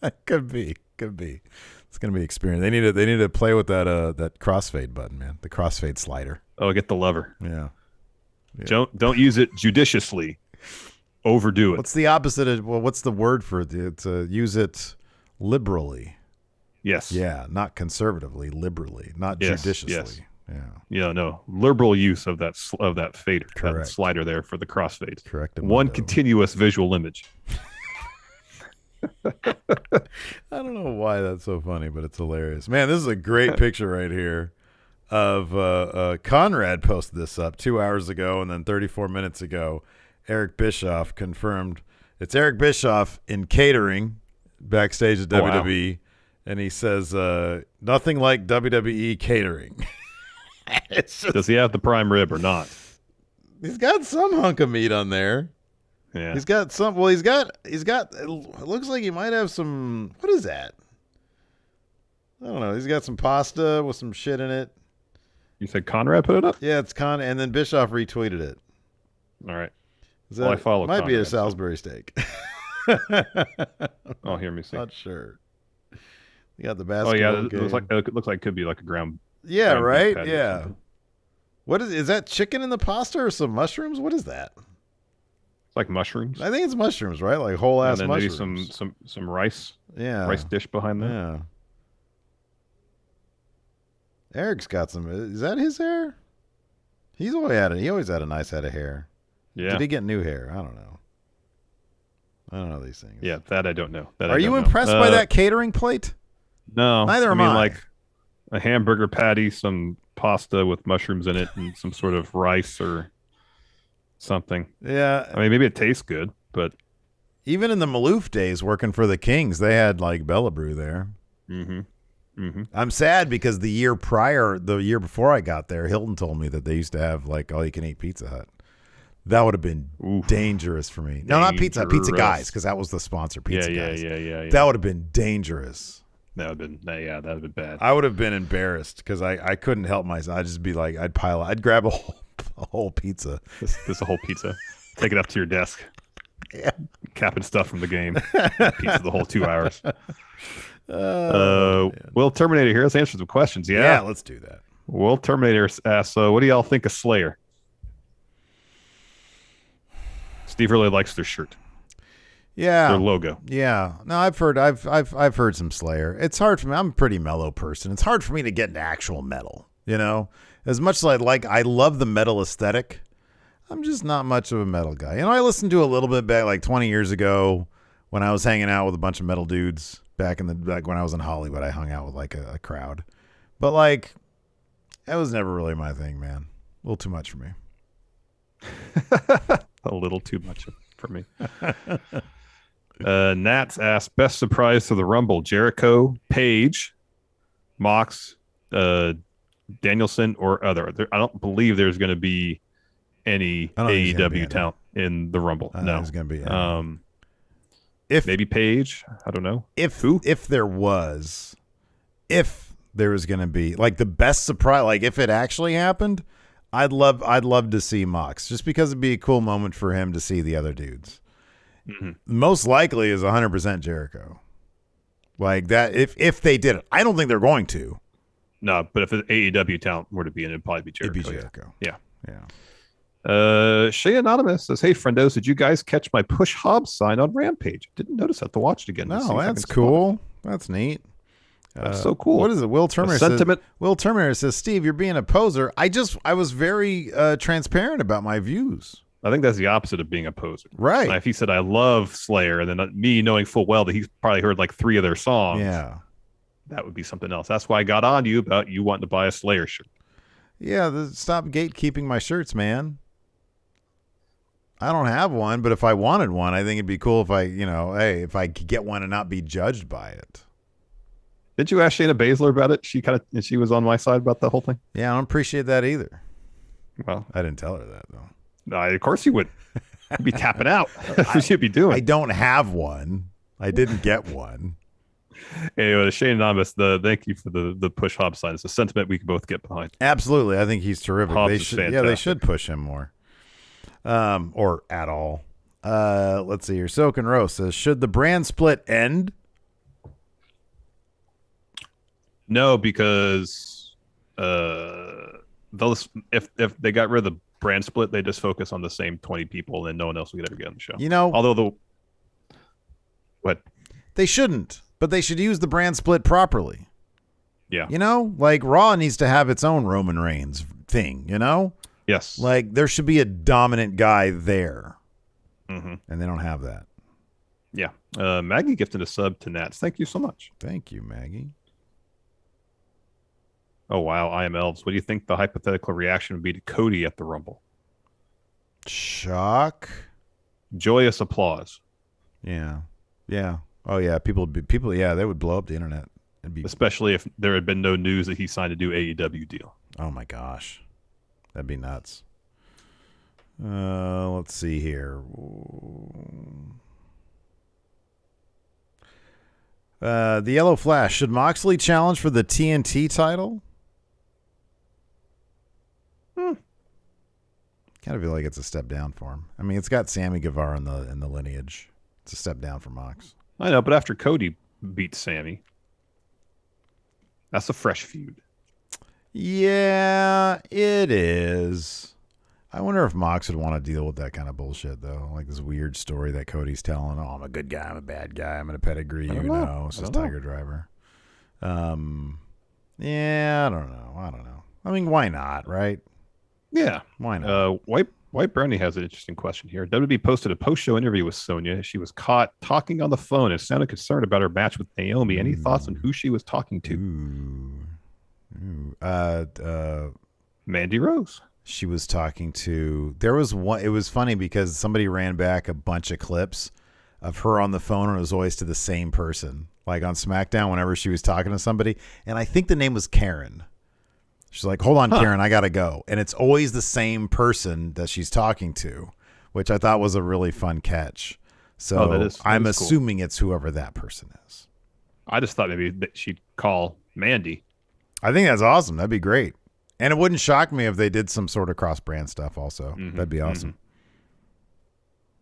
know. Could be. It's gonna be experience. They need to play with that crossfade button, man. The crossfade slider. Oh, get the lever. Yeah. Don't use it judiciously. Overdo it. What's the opposite of what's the word for it? To use it liberally. Yes. Yeah, not conservatively, liberally, not judiciously. Yes. Yeah. Yeah, no. Liberal use of that fader, Correct. that slider there for the crossfade. Correct. One continuous visual image. I don't know why that's so funny, but it's hilarious. Man, this is a great picture right here of Conrad posted this up 2 hours ago, and then 34 minutes ago, Eric Bischoff confirmed it's Eric Bischoff in catering backstage at WWE, wow. And he says, nothing like WWE catering. Does he have the prime rib or not? He's got some hunk of meat on there. Yeah. He's got some. Well, he's got. It looks like he might have some. What is that? I don't know. He's got some pasta with some shit in it. You said Conrad put it up? Yeah, it's and then Bischoff retweeted it. All right. I follow. Might Conrad, be a Salisbury steak. Oh, hear me see. Not sure. You got the basketball. Oh yeah, it looks like it could be like a ground. Yeah, right. Yeah. What is that? Chicken in the pasta or some mushrooms? What is that? It's like mushrooms. I think it's mushrooms, right? Like whole ass mushrooms. Maybe some rice. Yeah. Rice dish behind that. Yeah. Eric's got some. Is that his hair? He always had a nice head of hair. Yeah. Did he get new hair? I don't know. I don't know these things. Yeah, that I don't know. Are you impressed by that catering plate? No. Neither am I. Like a hamburger patty, some pasta with mushrooms in it, and some sort of rice or something. Yeah. I mean, maybe it tastes good, but even in the Maloof days working for the Kings, they had like Bella Brew there. I'm sad because the year before I got there, Hilton told me that they used to have like all you can eat Pizza Hut. That would have been dangerous for me. No, not Pizza Hut, Pizza Guys, because that was the sponsor. Pizza Guys. Yeah. That would have been dangerous. That would have been bad. I would have been embarrassed because I couldn't help myself. I'd just be like, I'd grab a whole pizza. This a whole pizza. Take it up to your desk. Yeah. Capping stuff from the game. Pizza the whole 2 hours. Will Terminator here. Let's answer some questions. Yeah, let's do that. Will Terminator asks, what do y'all think of Slayer? Steve really likes their shirt. Yeah, their logo. Yeah, no, I've heard some Slayer. It's hard for me. I'm a pretty mellow person. It's hard for me to get into actual metal. You know, as much as I love the metal aesthetic. I'm just not much of a metal guy. You know, I listened to a little bit back like 20 years ago when I was hanging out with a bunch of metal dudes back when I was in Hollywood. I hung out with like a crowd, but like that was never really my thing, man. A little too much for me. A little too much for me. Nats asked, best surprise to the Rumble: Jericho, Page, Mox, Danielson, or other. I don't believe there's going to be any AEW talent in the Rumble. No, there's going to be. If maybe Page, I don't know. If there was going to be like the best surprise, like if it actually happened, I'd love to see Mox, just because it'd be a cool moment for him to see the other dudes. Mm-hmm. Most likely is 100% Jericho. Like that, if they did it, I don't think they're going to. No, but if an AEW talent were to be in, it'd probably be Jericho. It'd be Jericho. Yeah. Yeah. Shay Anonymous says, hey, friendos, did you guys catch my push Hobbs sign on Rampage? Didn't notice that. To watch it again. No, that's cool. That's neat. That's so cool. What is it? Will Terminator says, Steve, you're being a poser. I was very transparent about my views. I think that's the opposite of being a poser. Right. Like if he said, I love Slayer, and then me knowing full well that he's probably heard like 3 of their songs. Yeah. That would be something else. That's why I got on to you about you wanting to buy a Slayer shirt. Yeah. Stop gatekeeping my shirts, man. I don't have one, but if I wanted one, I think it'd be cool if if I could get one and not be judged by it. Didn't you ask Shayna Baszler about it? She was on my side about the whole thing. Yeah, I don't appreciate that either. Well, I didn't tell her that though. No, of course you would. You'd be tapping out. That's what you'd be doing. I don't have one. I didn't get one. Anyway, Shane Anonymous, thank you for the push Hobbs sign. It's a sentiment we can both get behind. Absolutely. I think he's terrific. Hobbs is fantastic. They should push him more. Or at all. Let's see here. Soak and Rose says, should the brand split end? No, because those if they got rid of the brand split, they just focus on the same 20 people and no one else will ever get on the show. You know, although they shouldn't, but they should use the brand split properly. Yeah. You know, like Raw needs to have its own Roman Reigns thing, you know? Yes. Like there should be a dominant guy there. Mm-hmm. And they don't have that. Yeah. Maggie gifted a sub to Nats. Thank you so much. Thank you, Maggie. Oh, wow. I am Elves. What do you think the hypothetical reaction would be to Cody at the Rumble? Shock. Joyous applause. Yeah. Yeah. Oh, yeah. People, yeah, they would blow up the internet. Especially if there had been no news that he signed a new AEW deal. Oh, my gosh. That'd be nuts. Let's see here. The Yellow Flash. Should Moxley challenge for the TNT title? Kind of feel like it's a step down for him. I mean, it's got Sammy Guevara in the lineage. It's a step down for Mox. I know, but after Cody beats Sammy, that's a fresh feud. Yeah, it is. I wonder if Mox would want to deal with that kind of bullshit, though. Like this weird story that Cody's telling. Oh, I'm a good guy. I'm a bad guy. I'm going to pedigree you. No, it's just Tiger Driver. Yeah, I don't know. I mean, why not, right? Yeah. Why not? White Brownie has an interesting question here. WWE posted a post-show interview with Sonya. She was caught talking on the phone and sounded concerned about her match with Naomi. Any thoughts on who she was talking to? Mandy Rose. she was talking to. There was one. It was funny because somebody ran back a bunch of clips of her on the phone, and it was always to the same person. Like on SmackDown, whenever she was talking to somebody, and I think the name was Karen. She's like, "Hold on, Karen, I gotta go," and it's always the same person that she's talking to, which I thought was a really fun catch. So I'm assuming cool. It's whoever that person is. I just thought maybe that she'd call Mandy. I think that's awesome. That'd be great. And it wouldn't shock me if they did some sort of cross-brand stuff also. Mm-hmm. That'd be awesome.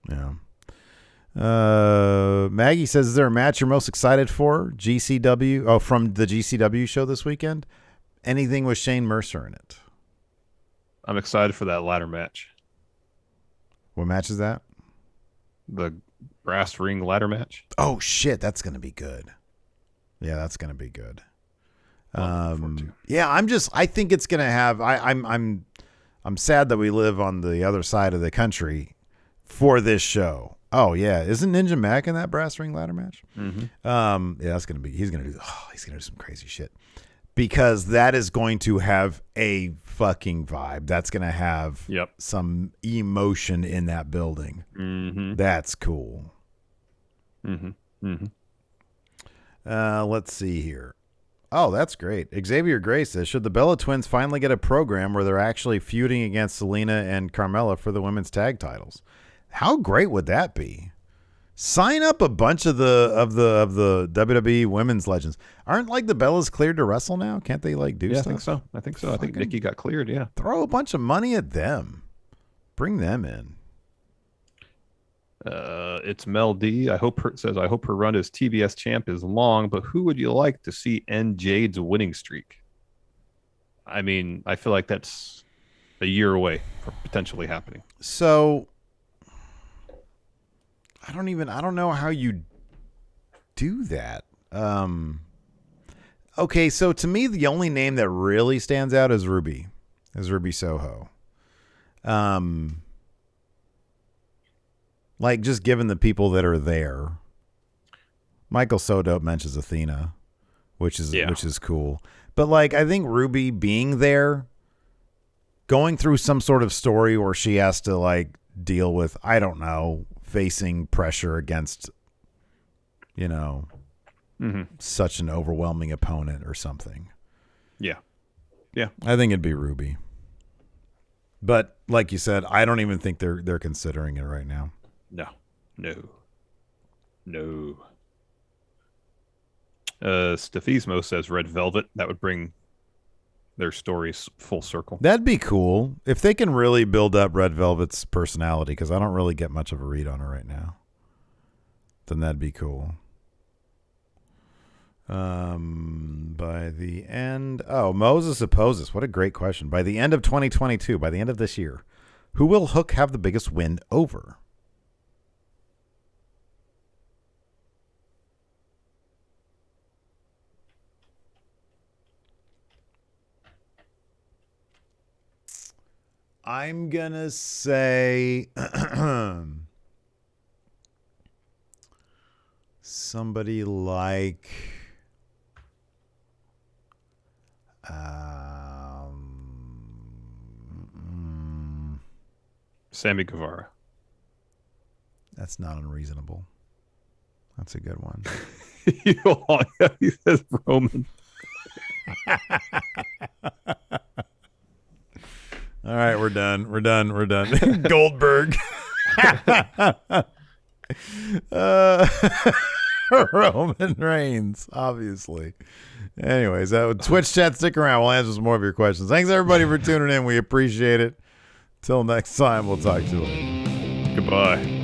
Mm-hmm. Yeah. Maggie says, is there a match you're most excited for? GCW? Oh, from the GCW show this weekend? Anything with Shane Mercer in it? I'm excited for that ladder match. What match is that? The brass ring ladder match. Oh, shit. That's going to be good. Yeah, that's going to be good. Yeah, I think it's going to have, I'm sad that we live on the other side of the country for this show. Oh yeah. Isn't Ninja Mac in that brass ring ladder match? Mm-hmm. Yeah, that's going to be, he's going to do some crazy shit because that is going to have a fucking vibe. That's going to have some emotion in that building. Mm-hmm. That's cool. Mm-hmm. Mm-hmm. Let's see here. Oh, that's great. Xavier Gray says, should the Bella Twins finally get a program where they're actually feuding against Selena and Carmella for the women's tag titles? How great would that be? Sign up a bunch of the WWE women's legends. Aren't like the Bellas cleared to wrestle now? Can't they like do stuff? I think so. I think Nikki got cleared, yeah. Throw a bunch of money at them. Bring them in. It's Mel D. I hope her run as TBS champ is long, but who would you like to see end Jade's winning streak? I mean, I feel like that's a year away from potentially happening. So I don't know how you do that. Okay, so to me, the only name that really stands out is Ruby Soho. Like, just given the people that are there. Michael Sodope mentions Athena, which is cool. But, like, I think Ruby being there, going through some sort of story where she has to, like, deal with, I don't know, facing pressure against, such an overwhelming opponent or something. Yeah. Yeah. I think it'd be Ruby. But, like you said, I don't even think they're considering it right now. No. Stefismo says Red Velvet. That would bring their stories full circle. That'd be cool if they can really build up Red Velvet's personality, because I don't really get much of a read on her right now. Then that'd be cool. By the end, Moses opposes. What a great question. By the end of 2022, by the end of this year, who will Hook have the biggest win over? I'm going to say somebody like Sammy Guevara. That's not unreasonable. That's a good one. He says Roman. All right, we're done. Goldberg. Roman Reigns, obviously. Anyways, Twitch chat, stick around. We'll answer some more of your questions. Thanks, everybody, for tuning in. We appreciate it. Till next time, we'll talk to you later. Goodbye.